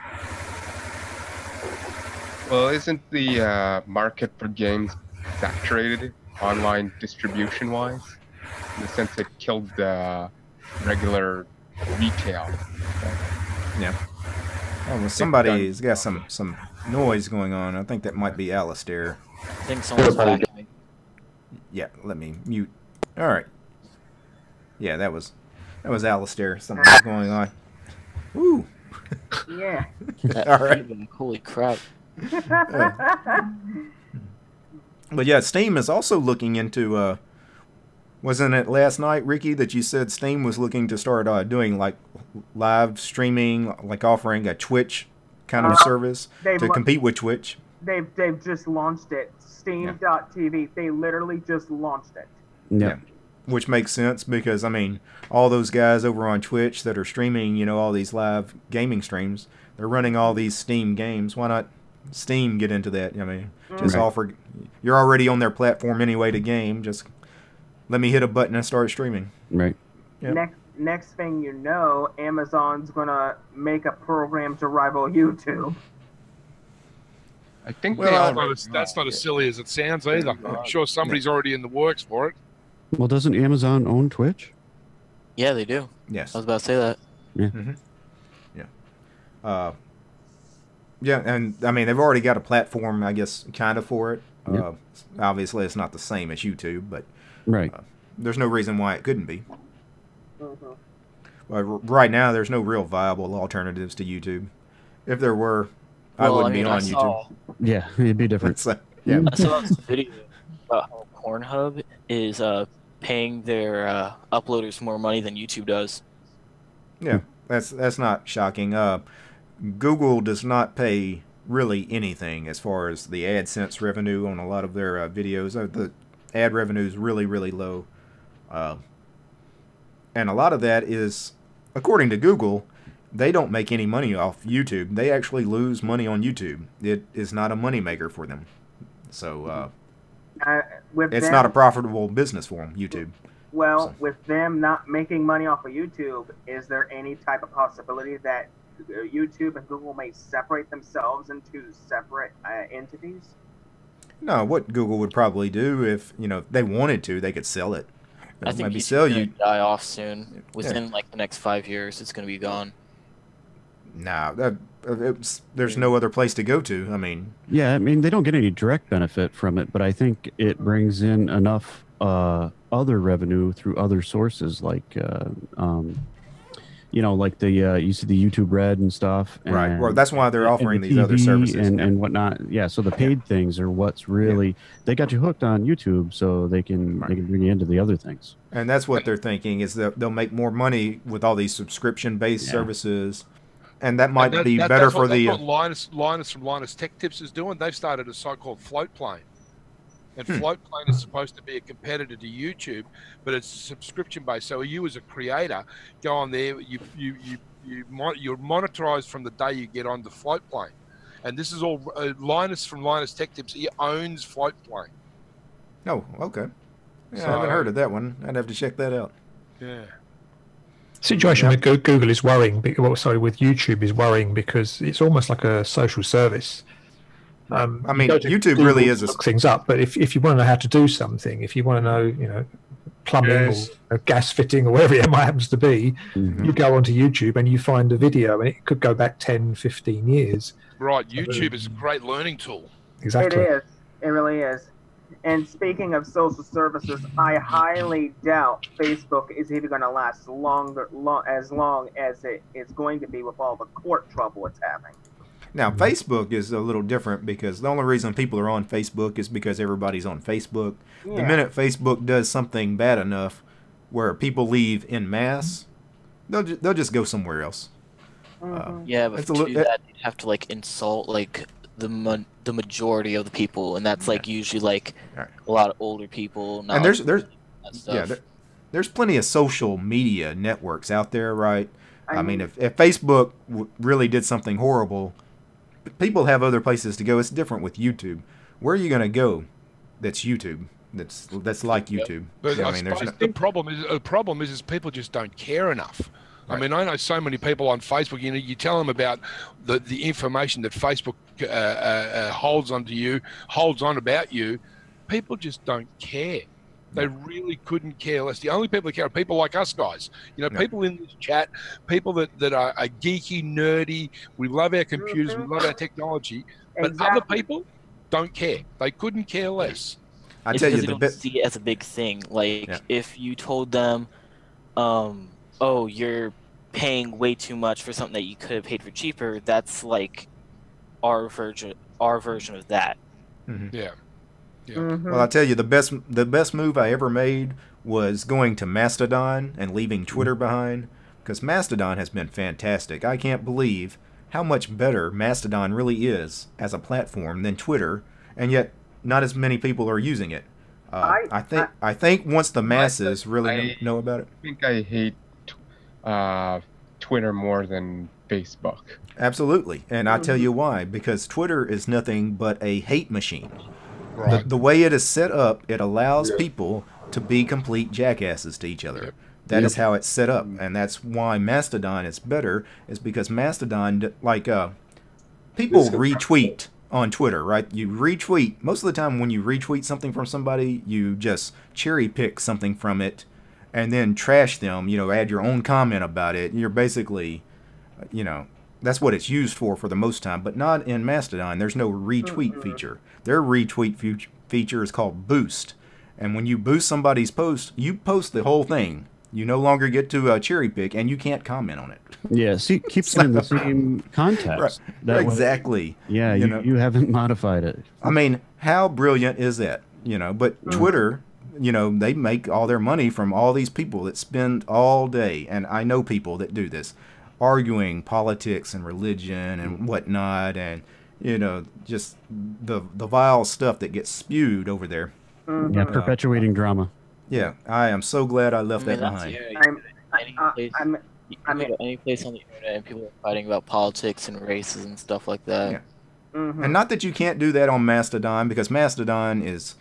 Well, isn't the market for games saturated online distribution-wise? In the sense it killed the regular retail. Yeah. Oh, well, somebody's got some noise going on. I think that might be Alistair. I think someone's vacuuming. Yeah, let me mute. All right. Yeah, that was Alistair. Something was going on. Woo. Yeah. All right. Holy crap. But yeah, Steam is also looking into. Wasn't it last night, Ricky, that you said Steam was looking to start doing like live streaming, like offering a Twitch kind of service to compete with Twitch? They've just launched it. Steam.tv. They literally just launched it. Yeah. Which makes sense because, I mean, all those guys over on Twitch that are streaming, all these live gaming streams, they're running all these Steam games. Why not Steam get into that? I mean, just offer. You're already on their platform anyway to game. Just let me hit a button and start streaming. Right. Yep. Next thing you know, Amazon's gonna make a program to rival YouTube. I think that's not as silly as it sounds either. I'm sure somebody's already in the works for it. Well, doesn't Amazon own Twitch? Yeah, they do. Yes. I was about to say that. Yeah. Mm-hmm. Yeah. Yeah, and I mean they've already got a platform, I guess, kind of for it. Yep. Obviously, it's not the same as YouTube, but right. There's no reason why it couldn't be. Well, right now, there's no real viable alternatives to YouTube. If there were, I wouldn't be on YouTube. Yeah, it'd be different. Yeah. I saw this video about how Pornhub is paying their uploaders more money than YouTube does. Yeah, that's not shocking. Google does not pay really anything as far as the AdSense revenue on a lot of their videos. The ad revenue is really, really low. And a lot of that is, according to Google, they don't make any money off YouTube. They actually lose money on YouTube. It is not a moneymaker for them. So it's not a profitable business for them, YouTube. Well, So. with them not making money off of YouTube, is there any type of possibility that YouTube and Google may separate themselves into separate entities? No, what Google would probably do if they wanted to, they could sell it. I think Maybe YouTube's sell gonna you. die off soon. Within like the next 5 years, it's going to be gone. No, there's no other place to go to. I mean, yeah, I mean they don't get any direct benefit from it, but I think it brings in enough other revenue through other sources, like like the you see the YouTube Red and stuff. And, right. Well, that's why they're offering the these other TV services and whatnot. Yeah. So the paid things are what's really they got you hooked on YouTube, so they can bring you into the other things. And that's what they're thinking is that they'll make more money with all these subscription-based services, and that might be better for the. That's what Linus from Linus Tech Tips is doing. They've started a site called Floatplane. And Floatplane is supposed to be a competitor to YouTube, but it's subscription based. So you, as a creator, go on there. You're monetized from the day you get on the Floatplane, and this is all Linus from Linus Tech Tips. He owns Floatplane. Oh, okay. Yeah, So- I haven't heard of that one. I'd have to check that out. Yeah. Situation with Google is worrying. With YouTube is worrying because it's almost like a social service. I mean, you go to YouTube Google really to is a look things up, but if you want to know how to do something, if you want to know, plumbing or gas fitting or whatever it might happens to be, you go onto YouTube and you find a video, and it could go back 10, 15 years. Right. YouTube is a great learning tool. Exactly. It is. It really is. And speaking of social services, I highly doubt Facebook is even going to last as long as it is going to be with all the court trouble it's having. Now, Facebook is a little different because the only reason people are on Facebook is because everybody's on Facebook. Yeah. The minute Facebook does something bad enough where people leave en masse, they'll just go somewhere else. Yeah, but to do that, you'd have to insult the majority of the people, and that's usually a lot of older people. And there's plenty of social media networks out there, right? I mean, if Facebook really did something horrible, people have other places to go. It's different with YouTube. Where are you going to go? That's YouTube. That's like YouTube. But I I mean, suppose the problem is people just don't care enough. Right. I mean, I know so many people on Facebook. You tell them about the information that Facebook holds on about you. People just don't care. They really couldn't care less. The only people that care are people like us guys. People in this chat, people that are geeky, nerdy. We love our computers. We love our technology. But other people don't care. They couldn't care less. I tell you, they don't see it as a big thing. If you told them, "Oh, you're paying way too much for something that you could have paid for cheaper," that's our version of that. Mm-hmm. Yeah. Yeah. Mm-hmm. Well, I'll tell you, the best move I ever made was going to Mastodon and leaving Twitter behind, because Mastodon has been fantastic. I can't believe how much better Mastodon really is as a platform than Twitter, and yet not as many people are using it. I think once the masses really know about it. I think I hate Twitter more than Facebook. Absolutely, and I'll tell you why. Because Twitter is nothing but a hate machine. Right. The way it is set up, it allows people to be complete jackasses to each other. That is how it's set up, and that's why Mastodon is better. Is because Mastodon, people retweet on Twitter, right? You retweet most of the time when you retweet something from somebody, you just cherry pick something from it, and then trash them. Add your own comment about it. You're basically, that's what it's used for the most time, but not in Mastodon. There's no retweet feature. Their retweet feature is called Boost. And when you boost somebody's post, you post the whole thing. You no longer get to cherry pick, and you can't comment on it. Yeah, see, keeps it in the same context. Right. Exactly. Yeah, you haven't modified it. I mean, how brilliant is that? you know. But Twitter, you know, they make all their money from all these people that spend all day, and I know people that do this, arguing politics and religion and whatnot, and you know, just the vile stuff that gets spewed over there. Yeah, perpetuating drama. Yeah, I am so glad I left that behind. Any place on the internet and people are fighting about politics and races and stuff like that. Yeah. And not that you can't do that on Mastodon, because Mastodon is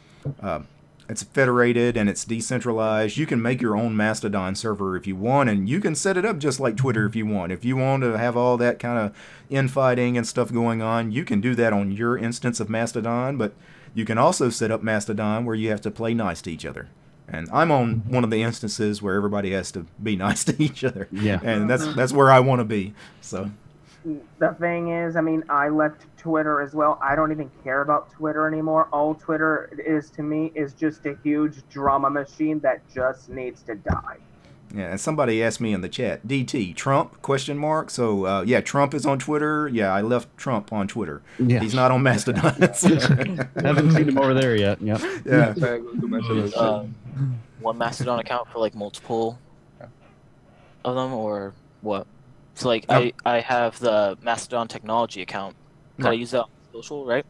it's federated and it's decentralized. You can make your own Mastodon server if you want, and you can set it up just like Twitter if you want. If you want to have all that kind of infighting and stuff going on, you can do that on your instance of Mastodon, but you can also set up Mastodon where you have to play nice to each other. And I'm on one of the instances where everybody has to be nice to each other. Yeah. And that's where I want to be. So the thing is, I mean, I left Twitter as well. I don't even care about Twitter anymore. All Twitter is to me is just a huge drama machine that just needs to die. Yeah, and somebody asked me in the chat, DT, Trump, question mark. So, yeah, Trump is on Twitter. Yeah, I left Trump on Twitter. Yeah. He's not on Mastodon. Haven't seen him over there yet. Yep. Yeah. One Mastodon account for like multiple of them, or what? So like I have the Mastodon technology account. Can I use that on social, right?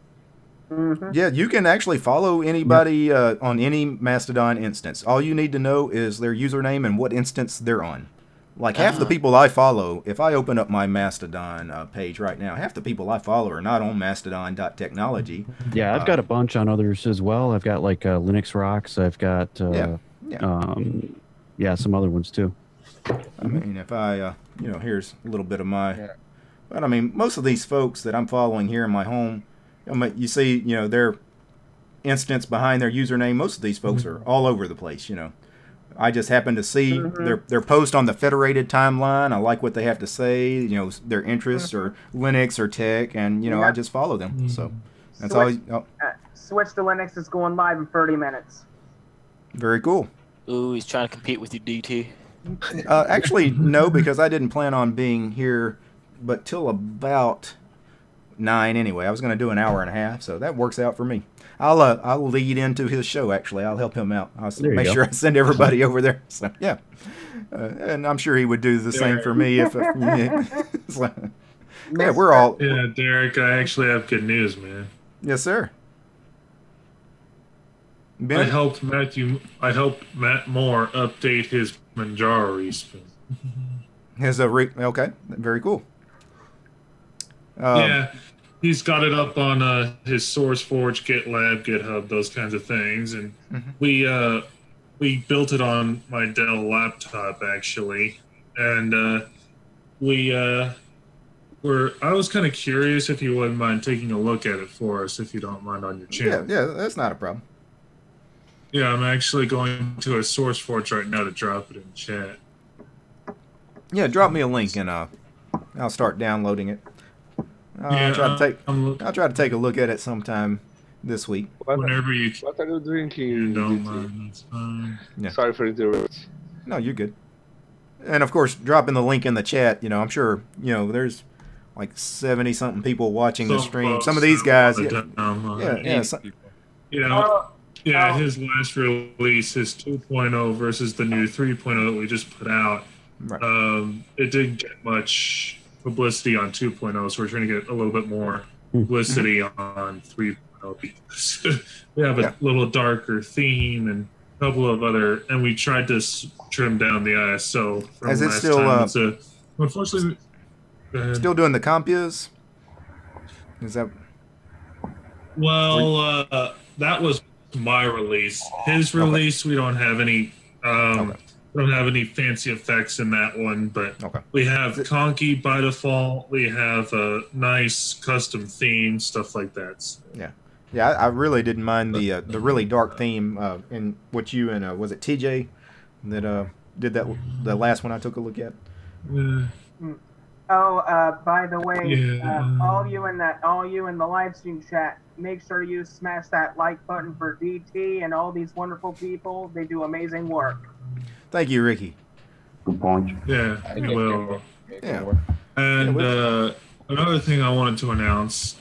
Yeah, you can actually follow anybody on any Mastodon instance. All you need to know is their username and what instance they're on. Like half the people I follow, if I open up my Mastodon page right now, half the people I follow are not on Mastodon.technology. Yeah, I've got a bunch on others as well. I've got like Linux Rocks. I've got some other ones too. I mean, if I, you know, here's a little bit of my, but I mean, most of these folks that I'm following here in my home, you see, you know, their instance behind their username. Most of these folks are all over the place, you know. I just happen to see their post on the federated timeline. I like what they have to say, you know, their interests or Linux or tech, and, you know, I just follow them. So that's all. Switch to Linux is going live in 30 minutes. Very cool. Ooh, he's trying to compete with you, DT. Actually, no, because I didn't plan on being here but till about 9 anyway. I was going to do an hour and a half, so that works out for me. I'll lead into his show, actually. I'll help him out. I'll make sure I send everybody over there. So, yeah. And I'm sure he would do the same for me. If so, yeah, we're all... Yeah, Derek, I actually have good news, man. Yes, sir. Ben? I helped Matt Moore update his Manjaro respin. Okay, very cool. Yeah, he's got it up on his SourceForge, GitLab, GitHub, those kinds of things, and we built it on my Dell laptop actually, and I was kind of curious if you wouldn't mind taking a look at it for us, if you don't mind, on your channel. Yeah, that's not a problem. Yeah, I'm actually going to a SourceForge right now to drop it in chat. Yeah, drop me a link and I'll start downloading it. I'll try to take a look at it sometime this week. Whenever you. What are you drinking? Don't mind. That's fine. Yeah. Sorry for interrupting. No, you're good. And of course, dropping the link in the chat. You know, I'm sure you know there's like 70-something people watching the stream. Some of these guys, Yeah, his last release, his 2.0 versus the new 3.0 that we just put out. Right. It didn't get much publicity on 2.0, so we're trying to get a little bit more publicity on 3.0 because we have a little darker theme and a couple of other, and we tried to trim down the ISO from last still, time. Unfortunately, still doing the Compias? Is that? Well, that was my release. His release, we don't have any. We don't have any fancy effects in that one, but we have Conky by default. We have a nice custom theme, stuff like that. So. Yeah. I really didn't mind the really dark theme in what you and was it TJ that did that the last one I took a look at. By the way, all you in the live stream chat, make sure you smash that like button for DT and all these wonderful people. They do amazing work. Thank you, Ricky. Good point. Yeah, well, and another thing I wanted to announce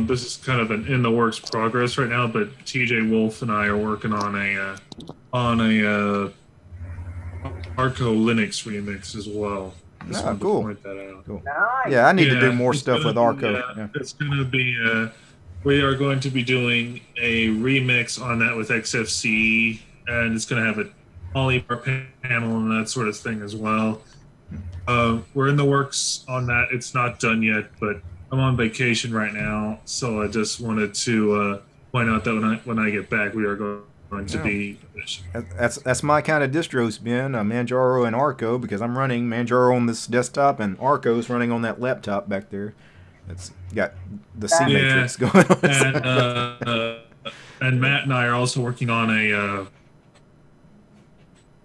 this is kind of an in the works progress right now, but TJ Wolf and I are working on a Arco Linux remix as well. Just wanted to cool. point that out. Cool. Nice. Yeah, I need to do more stuff with Arco. It's going to be. We are going to be doing a remix on that with XFCE, and it's going to have a polybar panel and that sort of thing as well. We're in the works on that. It's not done yet, but I'm on vacation right now, so I just wanted to point out that when I get back, we are going to be. That's my kind of distros, Ben. Manjaro and Arco, because I'm running Manjaro on this desktop and Arco's running on that laptop back there. It's got the C matrix going on. And Matt and I are also working on a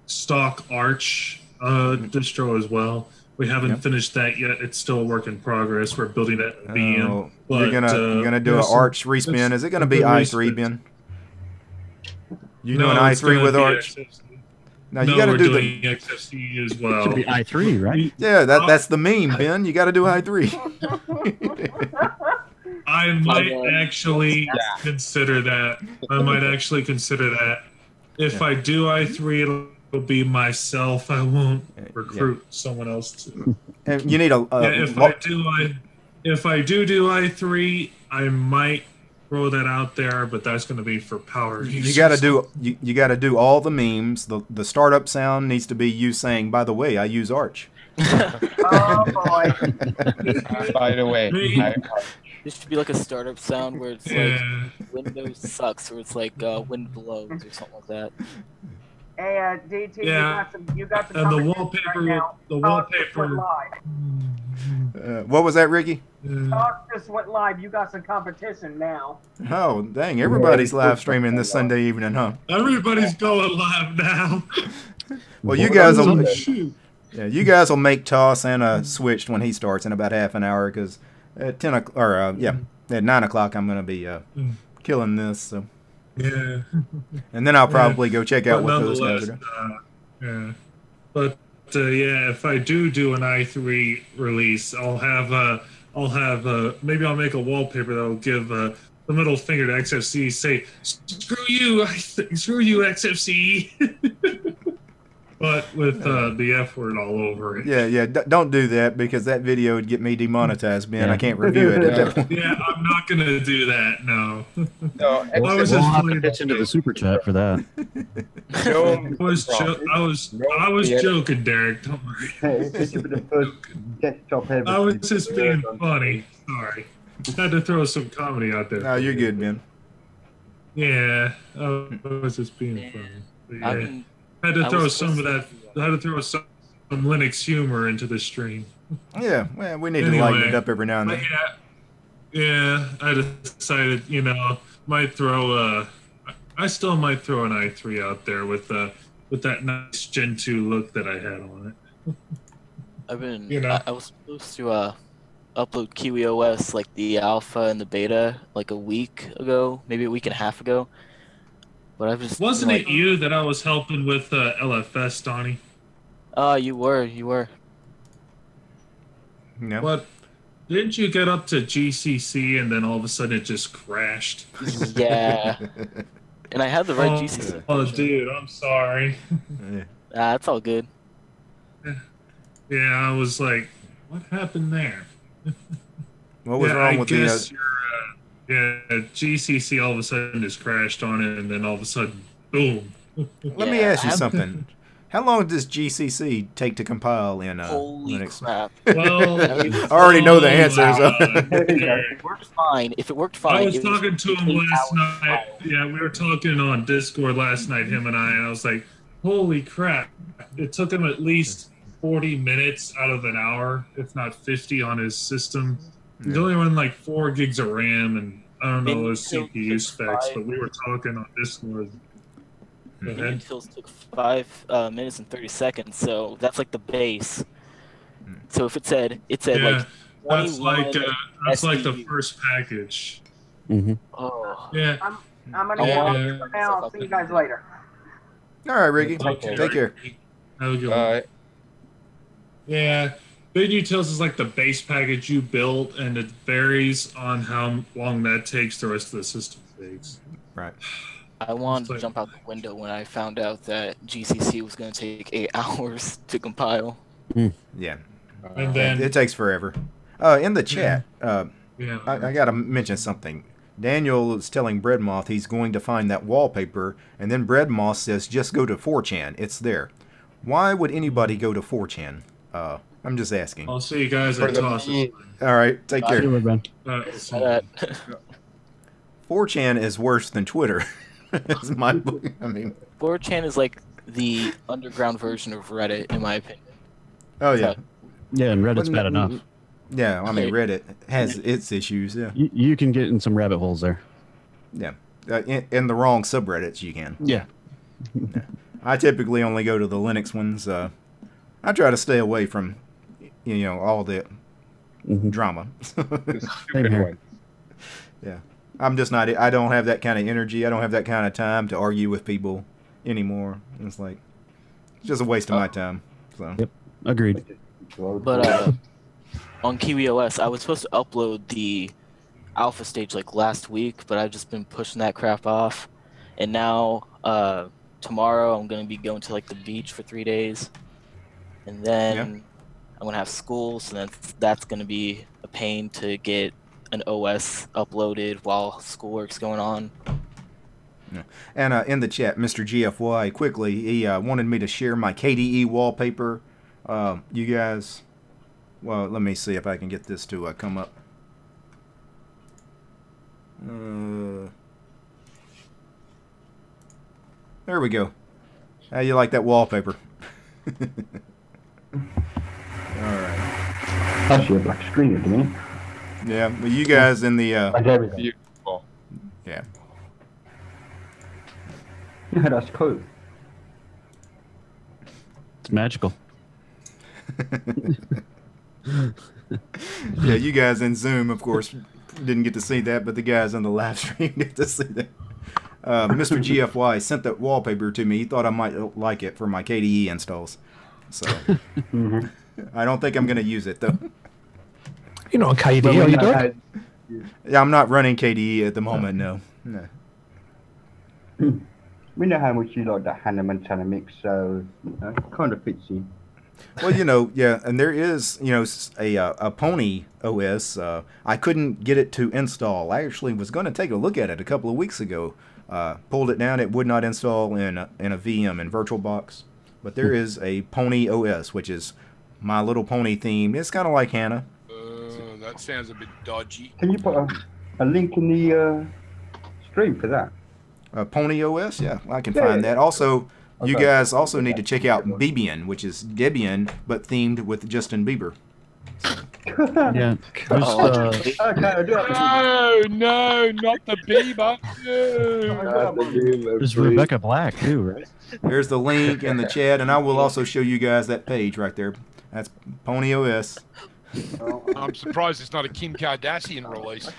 stock Arch distro as well. We haven't finished that yet. It's still a work in progress. We're building that in VM. You're gonna do an Arch respin. Is it gonna be i3, Ben? You doing i3 with Arch? Now you got to do the XFCE as well. Should be i3, right? Yeah, that's the meme, Ben. You got to do i3. I might actually consider that. If I do i3, it'll be myself. I won't recruit someone else to. And you need a. If I do i3, I might throw that out there, but that's going to be for power. You got to do you got to do all the memes. The startup sound needs to be you saying, "By the way, I use Arch." Oh boy! By the way, this should be like a startup sound where it's like Windows sucks, or it's like wind blows or something like that. Hey, DT, you got some. And the wallpaper. Right now. The wallpaper. What was that, Ricky? Talk just went live. You got some competition now. Oh, dang. Everybody's live streaming this Sunday evening, huh? Everybody's going live now. Well, you guys will. Yeah, you guys will make toss and switched when he starts in about half an hour, because at 10 o'clock, or at 9 o'clock, I'm going to be killing this. So. Yeah. And then I'll probably go check out what those guys are yeah. doing. But if I do an i3 release, maybe I'll make a wallpaper that'll give the middle finger to XFCE, say, screw you XFCE. But with the F word all over it. Yeah, don't do that, because that video would get me demonetized, man. I can't review it at that point. Yeah, I'm not going to do that, no. We'll have to pitch into the super chat for that. I was joking, Derek. Don't worry. I was just being funny. Sorry. Had to throw some comedy out there. No, you're good, man. Yeah, I was just being funny. Yeah. Had to throw some Linux humor into the stream. Yeah, well, we need to lighten it up every now and then. Yeah, I decided, I still might throw an i3 out there with that nice Gen 2 look that I had on it. I was supposed to upload KiwiOS, like the alpha and the beta, like a week ago, maybe a week and a half ago. But Wasn't it you that I was helping with LFS, Donnie? You were. No. But didn't you get up to GCC and then all of a sudden it just crashed? Yeah. And I had the right GCC. Oh, dude, I'm sorry. It's all good. Yeah, I was like, what happened there? What was wrong with the... GCC all of a sudden just crashed on it, and then all of a sudden, boom. Let me ask you something. How long does GCC take to compile in Linux? Crap. Well, I already know the answer. So. It worked fine. If it worked fine, I was talking to him last night. Yeah, we were talking on Discord last night, him and I was like, holy crap. It took him at least 40 minutes out of an hour, if not 50 on his system. He's only running like 4 gigs of RAM, and I don't know his CPU specs, but we were talking on Discord. It took 5 minutes and 30 seconds, so that's like the base. So if it said like that's like the first package. Mm-hmm. Oh. Yeah. I'm gonna go for now. I'll see you guys later. All right, Ricky. Take care. Have a good one. Yeah. BigUtils is like the base package you built, and it varies on how long that takes. The rest of the system takes. Right. I wanted to jump out the window when I found out that GCC was going to take 8 hours to compile. Yeah. And then it takes forever. In the chat, I got to mention something. Daniel is telling Breadmoth he's going to find that wallpaper, and then Breadmoth says, just go to 4chan. It's there. Why would anybody go to 4chan? I'm just asking. I'll see you guys at Tosses. All right, take care. 4chan is worse than Twitter. It's my, I mean, 4chan is like the underground version of Reddit, in my opinion. Oh, yeah. Yeah, and Reddit's bad enough. Yeah, I mean, Reddit has its issues, yeah. You can get in some rabbit holes there. Yeah. In the wrong subreddits, you can. Yeah. I typically only go to the Linux ones. I try to stay away from, all the drama. Same here. Yeah. I'm just not, I don't have that kind of energy. I don't have that kind of time to argue with people anymore. It's like, it's just a waste of my time. So. Yep. Agreed. But on KiwiOS, I was supposed to upload the alpha stage like last week, but I've just been pushing that crap off. And now tomorrow I'm going to be going to like the beach for 3 days. And then I'm going to have school, so then that's going to be a pain to get an OS uploaded while schoolwork's going on. Yeah. And in the chat, Mr. GFY, quickly, he wanted me to share my KDE wallpaper. You guys, well, let me see if I can get this to come up. There we go. How you like that wallpaper? Alright. That's your black screen again. Yeah, but you guys in the... Beautiful. Yeah. Yeah, that's cool. It's magical. Yeah, you guys in Zoom, of course, didn't get to see that, but the guys on the live stream get to see that. Mr. GFY sent that wallpaper to me. He thought I might like it for my KDE installs. So I don't think I'm going to use it, though. You're not on KDE, are you, Doug? Yeah, I'm not running KDE at the moment, no. We know how much you like the Hannah Montana mix, so it kind of fits in. Well, yeah, and there is, a Pony OS. I couldn't get it to install. I actually was going to take a look at it a couple of weeks ago. Pulled it down. It would not install in a VM in VirtualBox. But there is a Pony OS, which is My Little Pony theme. It's kind of like Hannah. That sounds a bit dodgy. Can you put a link in the stream for that? Pony OS? Yeah, I can find that. Also, you guys also need to check out Debian, which is Debian, but themed with Justin Bieber. Yeah. No, not the Bieber. There's Rebecca Black, too, right? There's the link in the chat, and I will also show you guys that page right there. That's Pony OS. I'm surprised it's not a Kim Kardashian release.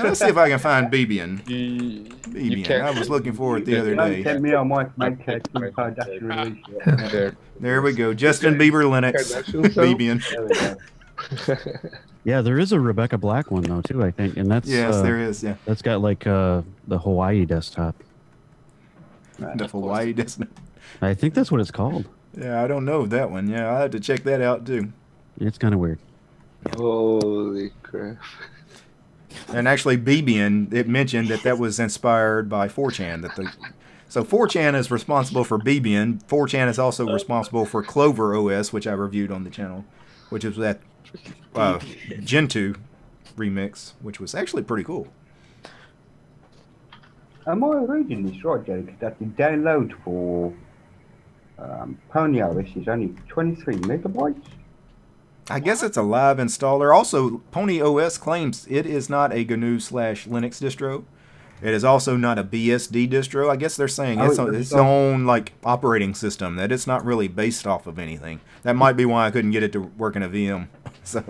Let's see if I can find Debian. I was looking for it the other day. There we go. Justin Bieber Linux. Debian. Yeah, there is a Rebecca Black one though too, I think, and that's there is. Yeah, that's got like the Hawaii desktop. The Hawaii desktop. I think that's what it's called. Yeah, I don't know that one. Yeah, I had to check that out too. It's kind of weird. Holy crap! And actually, Debian, it mentioned that was inspired by 4chan. So 4chan is responsible for Debian. 4chan is also responsible for Clover OS, which I reviewed on the channel, which is that Gentoo remix, which was actually pretty cool. Am I reading this right, Jake? That the download for Pony OS is only 23 megabytes? I guess it's a live installer. Also, Pony OS claims it is not a GNU/Linux distro. It is also not a BSD distro. I guess they're saying it's its own operating system, that it's not really based off of anything. That might be why I couldn't get it to work in a VM. So,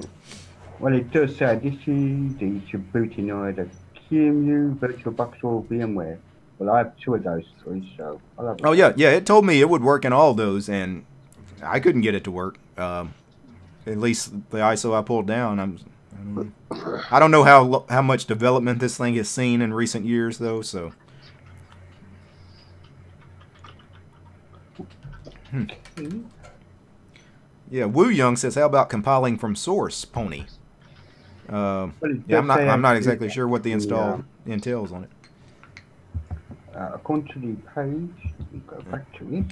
well, it does say this is distributing either QEMU, VirtualBox, or VMware. Well, I have 2 of those 3, so I'll have yeah, it told me it would work in all those, and I couldn't get it to work. at least the ISO I pulled down, I don't know how much development this thing has seen in recent years, though. So, yeah, Woo Young says, "How about compiling from source, Pony?" Yeah, I'm not exactly sure what the install entails on it. According to the page, we go back to it.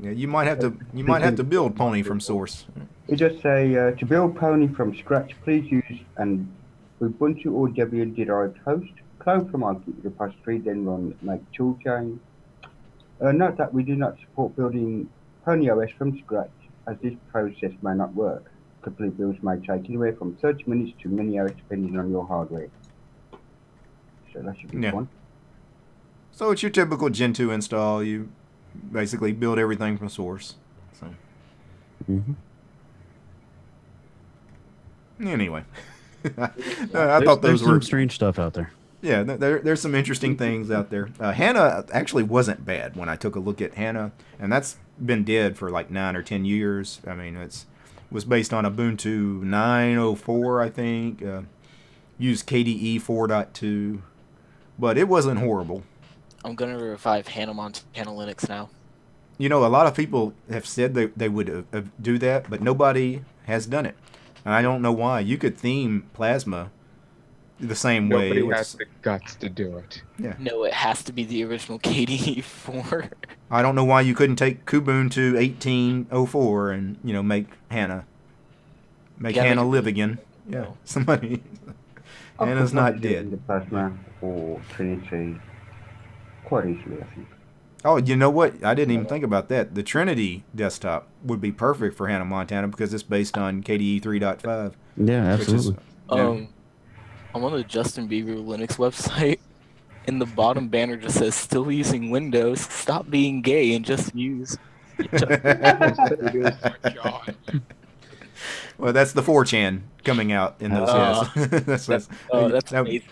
Yeah, you might have to build Pony from source. It does say to build Pony from scratch, please use an Ubuntu or Debian derived host. Clone from our Git repository, then run make toolchain. Note that we do not support building Pony OS from scratch, as this process may not work. Complete builds may take anywhere from 30 minutes to many hours, depending on your hardware. So that should be fun. So it's your typical Gen 2 install. You basically build everything from source. So. Anyway, I thought those were some strange stuff out there. Yeah, there's some interesting things out there. Hannah actually wasn't bad when I took a look at Hannah, and that's been dead for like 9 or 10 years. I mean, was based on Ubuntu 9.04, I think. Used KDE 4.2, but it wasn't horrible. I'm gonna revive Hannah Montana Linux now. You know, a lot of people have said they would do that, but nobody has done it. And I don't know why. You could theme Plasma the same way. Nobody has the guts to do it. Yeah. No, it has to be the original KDE 4. I don't know why you couldn't take Kubuntu 18.04 and, you know, make Hannah live again. Yeah, somebody. Hannah's not dead. The Plasma or Trinity quite easily, I think. Oh, you know what? I didn't even think about that. The Trinity desktop would be perfect for Hannah Montana because it's based on KDE 3.5. Yeah, absolutely. I'm on the Justin Bieber Linux website, and the bottom banner just says, "Still using Windows. Stop being gay and just use." Oh my God. Well, that's the 4chan coming out in those. Yes. That's amazing.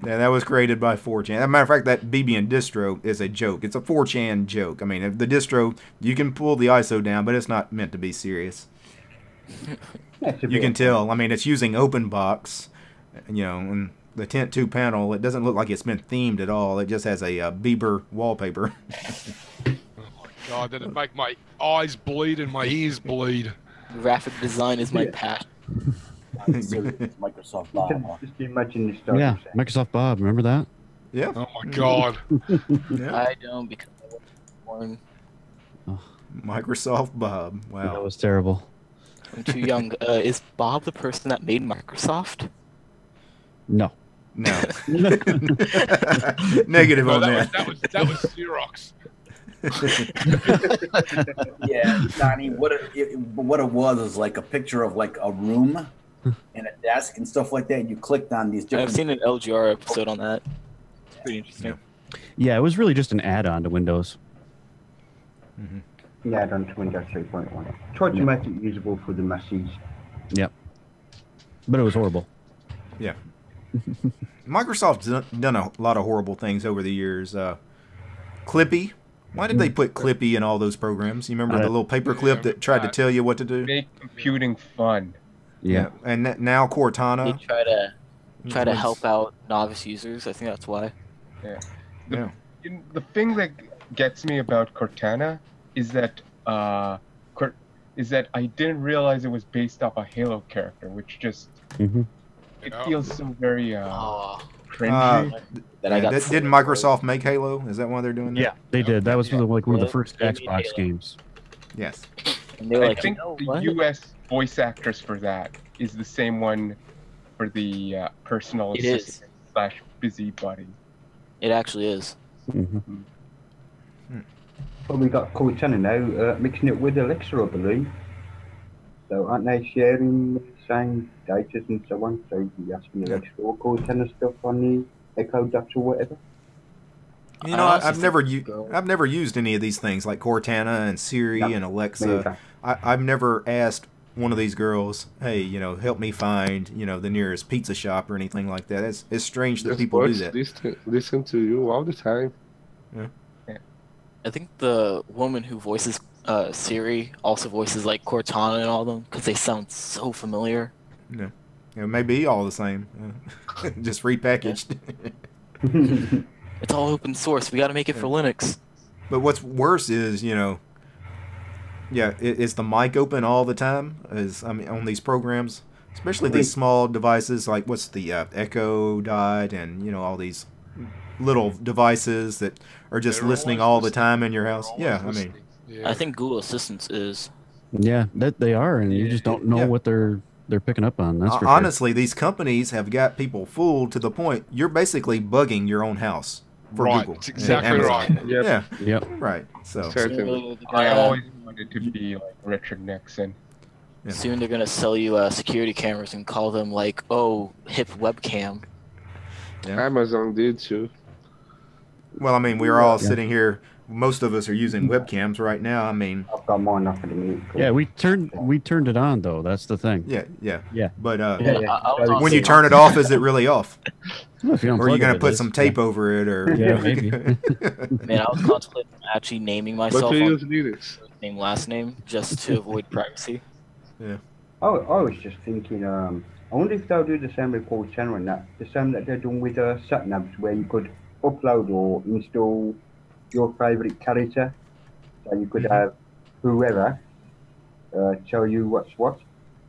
Yeah, that was created by 4chan. As a matter of fact, that BB and Distro is a joke. It's a 4chan joke. I mean, if the distro, you can pull the ISO down, but it's not meant to be serious. You can tell. I mean, it's using OpenBox, you know, and the Tent 2 panel, it doesn't look like it's been themed at all. It just has a Bieber wallpaper. Oh my God, did it make my eyes bleed and my ears bleed? Graphic design is my passion. Microsoft Bob. Just imagine this stuff. Yeah, Microsoft Bob. Remember that? Yeah. Oh my God. Yeah. I don't because I wasn't born. Microsoft Bob. Wow. That was terrible. I'm too young. Is Bob the person that made Microsoft? No. No. Negative on that. That was Xerox. Yeah, Donnie, what it was like a picture of like a room and a desk and stuff like that. And you clicked on these different... I've seen an LGR episode on that. It's pretty interesting. Yeah, it was really just an add-on to Windows. Yeah, add-on to Windows 3.1. Tried to make it usable for the masses. Yep. But it was horrible. Yeah. Microsoft's done a lot of horrible things over the years. Clippy. Why did they put Clippy in all those programs? You remember the little paper clip that tried to tell you what to do? Make computing fun. Yeah. And now Cortana. They try to help out novice users. I think that's why. Yeah. The thing that gets me about Cortana is that I didn't realize it was based off a Halo character, which just it feels so very cringy. Didn't Microsoft make Halo? Is that why they're doing that? Yeah, they did. That was like one of the first Xbox games. Yes. And they were I think the U.S. voice actress for that is the same one for the personal assistant / busybody. It actually is. Well, we got Cortana now, mixing it with Alexa, I believe. So aren't they sharing the same data and so on? So you ask me Alexa or Cortana stuff on the Echo Dot or whatever. You know, I've never used any of these things like Cortana and Siri and Alexa. I've never asked one of these girls, hey, you know, help me find, you know, the nearest pizza shop or anything like that. It's strange that people do that. Listen to you all the time. Yeah. I think the woman who voices Siri also voices like Cortana and all of them because they sound so familiar. Yeah, it may be all the same, just repackaged. It's all open source. We got to make it for Linux. But what's worse is, is the mic open all the time? On these programs, especially these small devices like what's the Echo Dot and all these little devices that are just listening all the time in your house. Yeah, I think Google Assistant is. Yeah, that they are, and you just don't know what they're picking up on. That's for honestly, sure. These companies have got people fooled to the point you're basically bugging your own house for Google. That's exactly right. Yep. Yeah. Yep. Right. So I always wanted to be like Richard Nixon. Yeah. Soon they're gonna sell you security cameras and call them like, hip webcam. Yeah. Amazon did too. Well, we're all sitting here. Most of us are using webcams right now. I've got mine up in the meat. Yeah, we turned it on though. That's the thing. Yeah. But when Yeah. you turn it off, is it really off? Well, if you Or are you unplug going to it, put it some is. tape over it, or Yeah, maybe. Man, I was contemplating actually naming myself But we on use Linux. name last name just to avoid privacy. Yeah. I was just thinking, I wonder if they'll do the same with call center and that. The same that they're doing with satnavs, where you could upload or install your favorite character. So you could have whoever tell you what's what.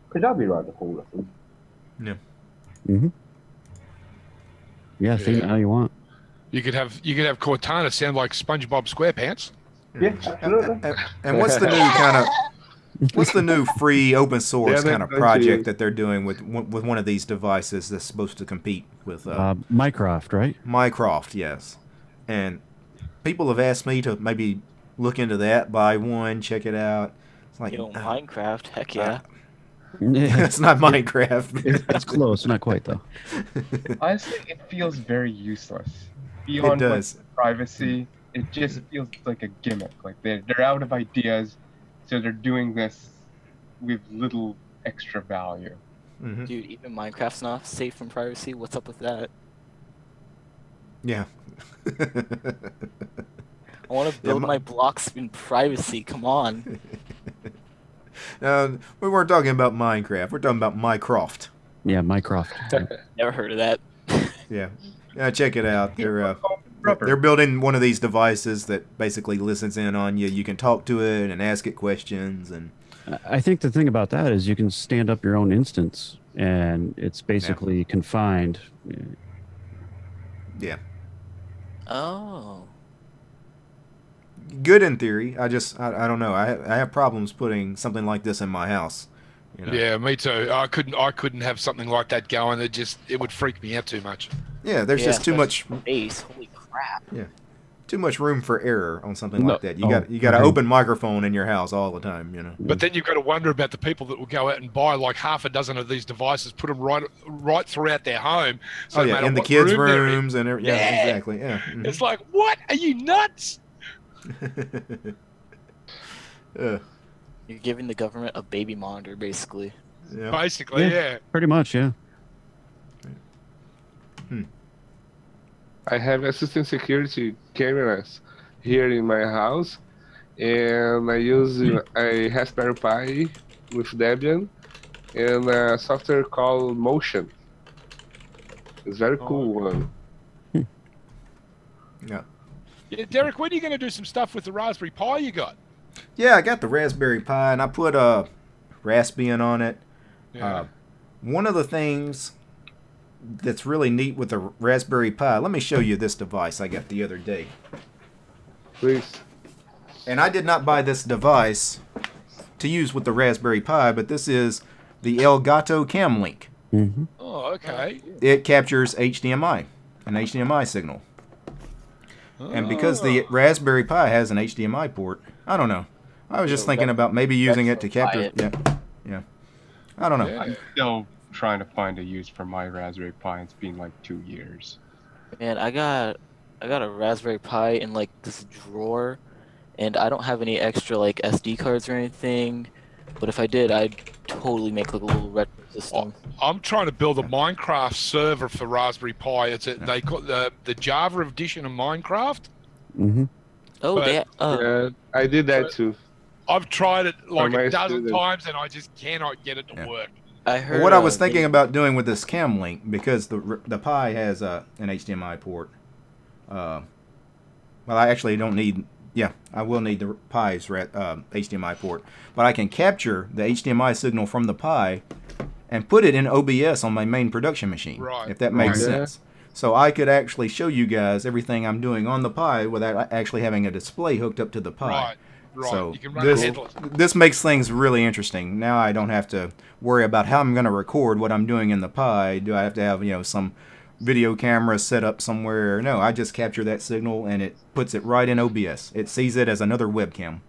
Because that'd be rather cool, I think. Yeah. Mm-hmm. Yeah, think how you want. You could have Cortana sound like SpongeBob SquarePants. Yeah, absolutely. And what's the new free open source kind of project that they're doing with one of these devices that's supposed to compete with Mycroft, right? Mycroft, yes. And people have asked me to maybe look into that, buy one, check it out. It's like Minecraft, heck yeah. It's not Minecraft. It's close, not quite though. Honestly, it feels very useless. Beyond It does. privacy, it just feels like a gimmick. Like they're out of ideas, so they're doing this with little extra value. Mm-hmm. Dude, even Minecraft's not safe from privacy. What's up with that? Yeah. I want to build my blocks in privacy. Come on. We weren't talking about Minecraft. We're talking about Mycroft. Yeah, Mycroft. Never heard of that. Yeah. Check it out. They're building one of these devices that basically listens in on you. You can talk to it and ask it questions. And I think the thing about that is you can stand up your own instance, and it's basically confined. Yeah. Oh. Good in theory. I don't know. I have problems putting something like this in my house. Yeah, me too. I couldn't have something like that going. It would freak me out too much. Yeah, there's just too much space. Holy crap. Yeah. Too much room for error on something like that. You got an open microphone in your house all the time, But then you've got to wonder about the people that will go out and buy like half a dozen of these devices, put them right throughout their home. So no matter in the what kids' room they're in. rooms and everything. Yeah, exactly. Yeah. Mm-hmm. It's like, what? Are you nuts? You're giving the government a baby monitor, basically. Yeah. Basically, yeah. Pretty much, yeah. I have assistant security cameras here in my house, and I use a Raspberry Pi with Debian and a software called Motion. It's very cool one. Yeah. Yeah, Derek, when are you going to do some stuff with the Raspberry Pi you got? Yeah, I got the Raspberry Pi, and I put Raspbian on it. Yeah. One of the things that's really neat with the Raspberry Pi, let me show you this device I got the other day. Please. And I did not buy this device to use with the Raspberry Pi, but this is the Elgato Camlink. Mm-hmm. Oh, okay. It captures HDMI, an HDMI signal. And because the Raspberry Pi has an HDMI port, I don't know. I was just thinking about maybe using it to capture. Yeah. I don't know. I'm still trying to find a use for my Raspberry Pi. It's been like 2 years. Man, I got a Raspberry Pi in like this drawer, and I don't have any extra like SD cards or anything. But if I did, I'd totally make like a little retro system. I'm trying to build a Minecraft server for Raspberry Pi. They call the Java edition of Minecraft. Mm-hmm. Oh, But- they. Yeah, I did that too. I've tried it like my a dozen students. times, and I just cannot get it to work. I heard What I was thinking about doing with this cam link, because the Pi has an HDMI port. Well, I actually don't need. Yeah, I will need the Pi's HDMI port, but I can capture the HDMI signal from the Pi and put it in OBS on my main production machine. Right. If that makes sense. So I could actually show you guys everything I'm doing on the Pi without actually having a display hooked up to the Pi. Right. Right. So You can run it headless. this makes things really interesting. Now I don't have to worry about how I'm going to record what I'm doing in the Pi. Do I have to have, some video camera set up somewhere? No, I just capture that signal and it puts it right in OBS. It sees it as another webcam.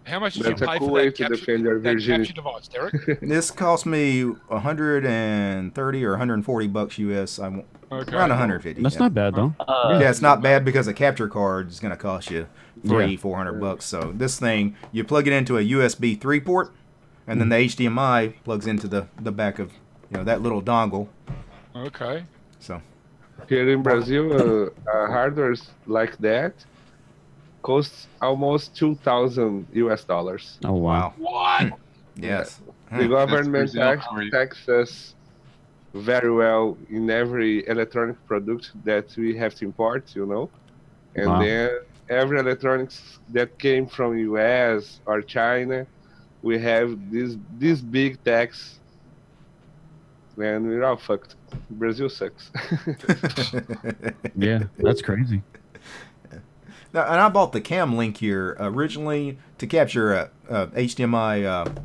How much did That's you a pay cool for way that to capture, defend your that virginity. capture device, Derek? This cost me $130 or $140 US. Around 150. That's not bad though. Yeah, it's not bad because a capture card is going to cost you $400. So this thing, you plug it into a USB 3 port, and then the HDMI plugs into the back of that little dongle. Okay. So Here in Brazil, hardware like that costs almost $2,000 US. Oh wow. What? Yes. The government Brazil for you. taxes very well in every electronic product that we have to import, and Wow. then every electronics that came from US or China, we have this big tax, and we're all fucked. Brazil sucks. Yeah, that's crazy. Now, and I bought the cam link here originally to capture HDMI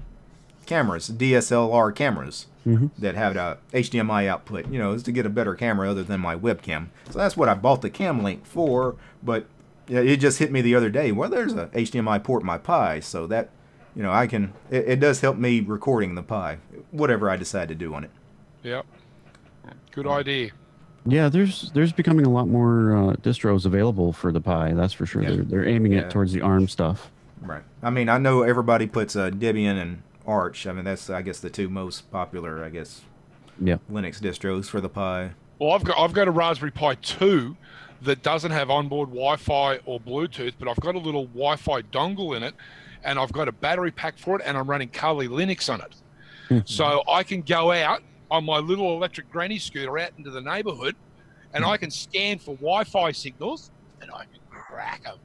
cameras, DSLR cameras that have a HDMI output. Is to get a better camera other than my webcam. So that's what I bought the cam link for. But it just hit me the other day. Well, there's a HDMI port in my Pi, so that I can. It does help me recording the Pi, whatever I decide to do on it. Yep. Good idea. Yeah, there's becoming a lot more distros available for the Pi. That's for sure. Yeah. They're aiming it towards the ARM stuff. Right. I mean, I know everybody puts Debian and Arch. I mean, that's I guess the two most popular, Linux distros for the Pi. Well, I've got a Raspberry Pi 2 that doesn't have onboard Wi-Fi or Bluetooth, but I've got a little Wi-Fi dongle in it, and I've got a battery pack for it, and I'm running Kali Linux on it. So I can go out on my little electric granny scooter out into the neighborhood, and I can scan for Wi-Fi signals, and I can crack them.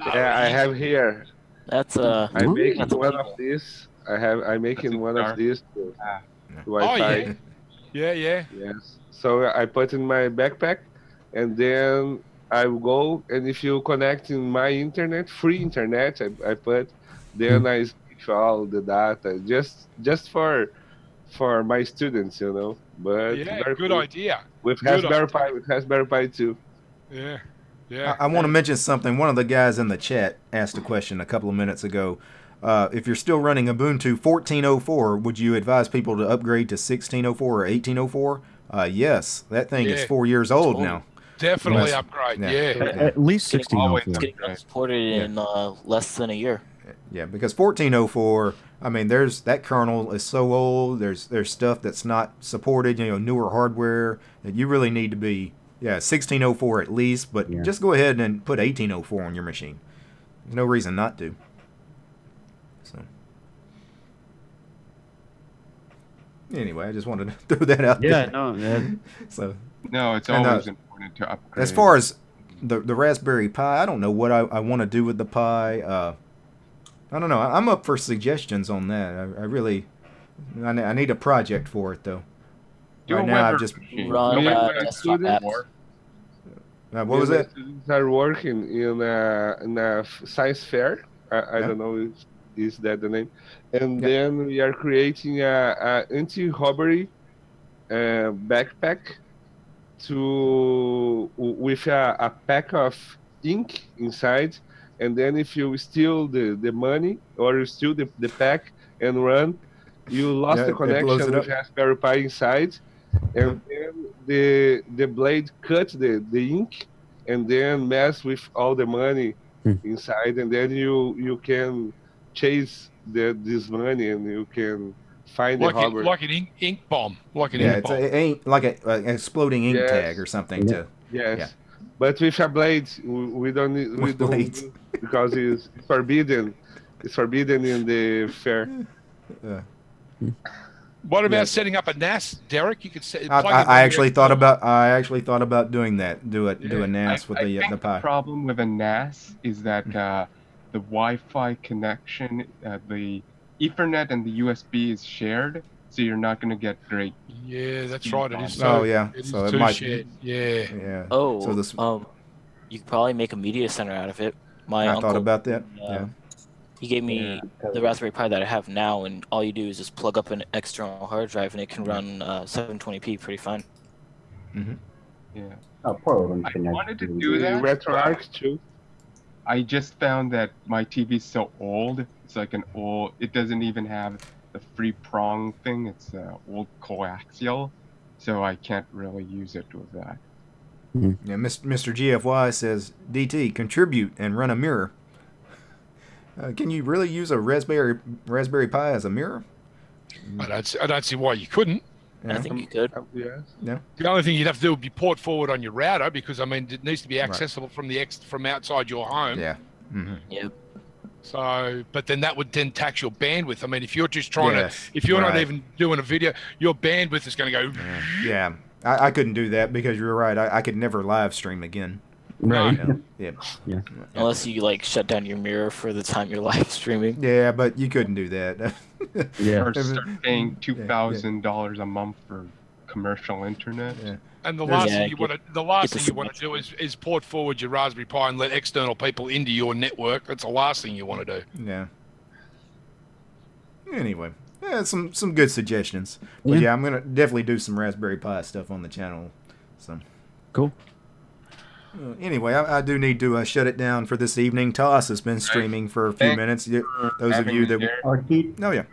I have here. That's I'm making one of these. I'm making one of these to Wi-Fi. Yeah. Yes. So I put in my backpack, and then I will go. And if you connect in my internet, free internet, I put. Then I speak all the data just for my students, But Yeah, very good cool. idea. With Good Raspberry Pi too. Yeah. I want to mention something. One of the guys in the chat asked a question a couple of minutes ago. If you're still running Ubuntu 14.04, would you advise people to upgrade to 16.04 or 18.04? Yes, that thing is 4 years old now. Definitely upgrade. Yeah. At least 16.04. It's getting supported in less than a year. Yeah, because 14.04, I mean, that kernel is so old. There's stuff that's not supported. Newer hardware that you really need to be. Yeah, 16.04 at least, but just go ahead and put 18.04 on your machine. There's no reason not to. So, anyway, I just wanted to throw that out there. So, no, it's always important to upgrade. As far as the Raspberry Pi, I don't know what I want to do with the Pi. I don't know. I'm up for suggestions on that. I really, I need a project for it though. Right now, I've just run desktop apps. what was that? Students are working in a science fair. I don't know if is that the name. And then we are creating a anti-robbery backpack with a pack of ink inside. And then if you steal the money or you steal the pack and run, you lost the connection with Raspberry Pi inside. And then the blade cut the ink and then mess with all the money inside. And then you can chase this money and you can find the robber. Like an ink bomb. Like an ink bomb. It's like an exploding ink tag or something. Yes. Yeah. But with a blade, we don't need because it's forbidden It's forbidden in the fair. What about setting up a NAS, Derek? You could set. I actually thought about doing that. Do a NAS with the Pi. The problem with a NAS is that the Wi-Fi connection, the Ethernet and the USB is shared, so you're not going to get great. Yeah, that's right. It is. So, yeah. So it might. Shared. Yeah. Oh. So this. You could probably make a media center out of it. My I uncle thought about that. Yeah. He gave me the Raspberry Pi that I have now, and all you do is just plug up an external hard drive, and it can run 720p pretty fine. Yeah. I wanted to do that. RetroArch too. I just found that my TV is so old. It's like an old. It doesn't even have the free prong thing. It's old coaxial, so I can't really use it with that. Yeah, Mr. GFY says, DT, contribute and run a mirror. Can you really use a Raspberry Pi as a mirror? I don't see why you couldn't. Yeah. I think you could. Yeah. The only thing you'd have to do would be port forward on your router, because I mean it needs to be accessible from from outside your home. Yeah. Yep. So, but then that would then tax your bandwidth. I mean, if you're just trying to, if you're not even doing a video, your bandwidth is going to go. Yeah. I couldn't do that because you're right. I could never live stream again. Right. Yeah. Unless you like shut down your mirror for the time you're live streaming. Yeah, but you couldn't do that. Or start paying $2,000 a month for commercial internet. Yeah. And the last thing you want to do is port forward your Raspberry Pi and let external people into your network. That's the last thing you want to do. Yeah. Anyway, some good suggestions. But yeah, I'm gonna definitely do some Raspberry Pi stuff on the channel. So cool. Anyway, I do need to shut it down for this evening. Toss has been streaming for a few minutes. Those of you that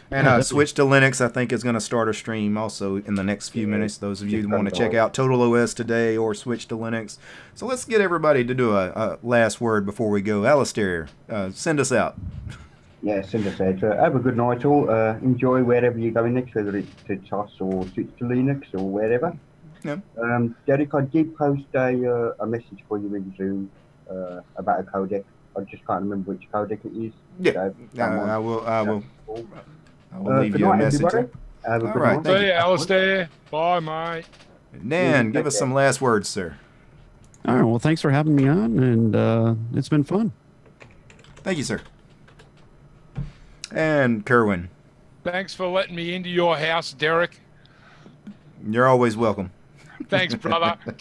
and Switch to Linux, I think, is going to start a stream also in the next few minutes. Those of you that want to check out Total OS today or Switch to Linux. So let's get everybody to do a last word before we go. Alistair, send us out. Yeah, send us out. Have a good night all. Enjoy wherever you're going next, whether it's to TOS or Switch to Linux or wherever. Yeah. Derek, I did post a message for you in Zoom about a codec. I just can't remember which codec it is. Yeah, so I will leave you a message. Have a good night. See you, Alistair. Bye, mate. Nan, give us some last words, sir. All right. Well, thanks for having me on, and it's been fun. Thank you, sir. And Kerwin. Thanks for letting me into your house, Derek. You're always welcome. Thanks, brother. Take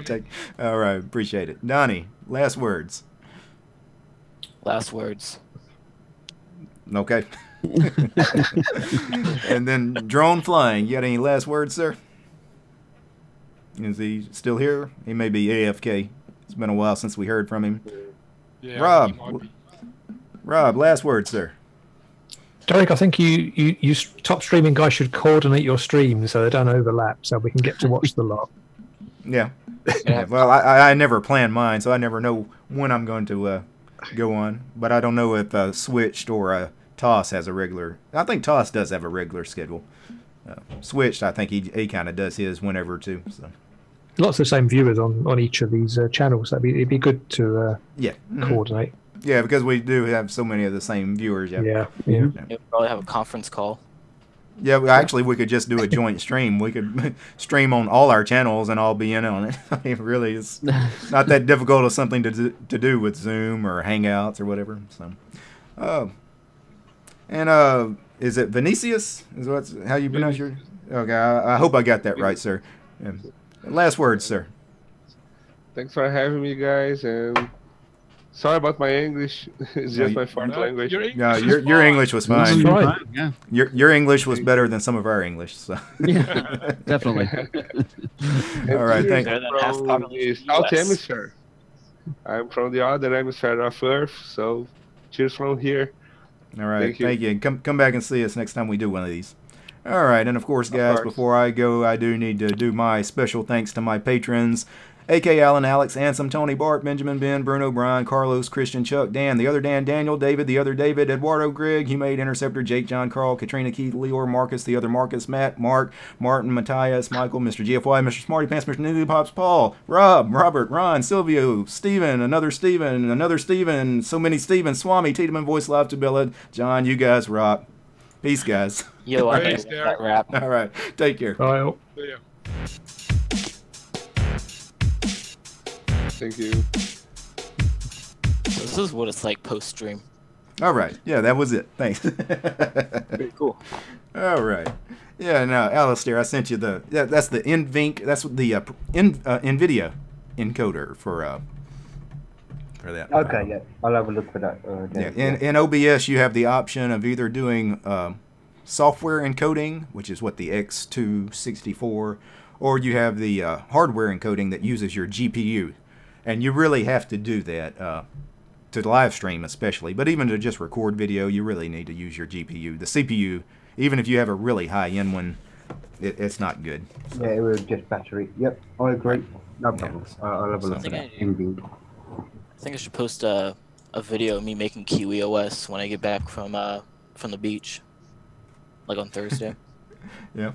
care. All right. Appreciate it. Donnie, last words. Last words. Okay. And then Drone Flying. You got any last words, sir? Is he still here? He may be AFK. It's been a while since we heard from him. Yeah, Rob, last words, sir. Derek, I think you top streaming guys should coordinate your streams so they don't overlap, so we can get to watch the lot. Yeah. Well, I never plan mine, so I never know when I'm going to go on. But I don't know if Switched or TOS has a regular. I think TOS does have a regular schedule. Switched, I think he kind of does his whenever too. So. Lots of the same viewers on each of these channels. It'd be good to coordinate. Yeah, because we do have so many of the same viewers. Yeah. You'll probably have a conference call. Yeah, actually, we could just do a joint stream. We could stream on all our channels and all be in on it. I mean, really, it's not that difficult of something to do with Zoom or Hangouts or whatever. So, is it Vinicius? Is how you pronounce your? Okay, I hope I got that right, sir. Last words, sir. Thanks for having me, guys, and sorry about my English. It's just my foreign language. Your English was fine. Yeah. Your English was better than some of our English. So. Yeah, definitely. All right, thank you. From the South Hemisphere. I'm from the other hemisphere of Earth, so cheers from here. All right, thank you. Come back and see us next time we do one of these. All right, and of course, guys, before I go, I do need to do my special thanks to my patrons. A.K. Allen, Alex, Ansem, Tony, Bart, Benjamin, Ben, Bruno, Brian, Carlos, Christian, Chuck, Dan, the other Dan, Daniel, David, the other David, Eduardo, Greg, Humade, Interceptor, Jake, John, Carl, Katrina, Keith, Leor, Marcus, the other Marcus, Matt, Mark, Martin, Matthias, Michael, Mr. GFY, Mr. Smarty Pants, Mr. Newly Pops, Paul, Rob, Robert, Ron, Silvio, Steven, another Steven, so many Stevens, Swami, Tiedemann, Voice Live to Bella, John, you guys rock. Peace, guys. Yo, I like that rap. All right, take care. Bye. See ya. Thank you. This is what it's like post-stream. All right. Yeah, that was it. Thanks. Very cool. All right. Yeah, no, Alistair, I sent you that's the NVENC, that's the NVIDIA encoder for that. Okay, yeah, I'll have a look for that. In OBS, you have the option of either doing software encoding, which is what the X264, or you have the hardware encoding that uses your GPU. And you really have to do that to live stream especially. But even to just record video, you really need to use your GPU. The CPU, even if you have a really high-end one, it's not good. Yeah, it was just battery. Yep, I agree. No problem. Yeah. I'll have a look at that. I think I should post a video of me making Kiwi OS when I get back from the beach, like on Thursday. Yeah.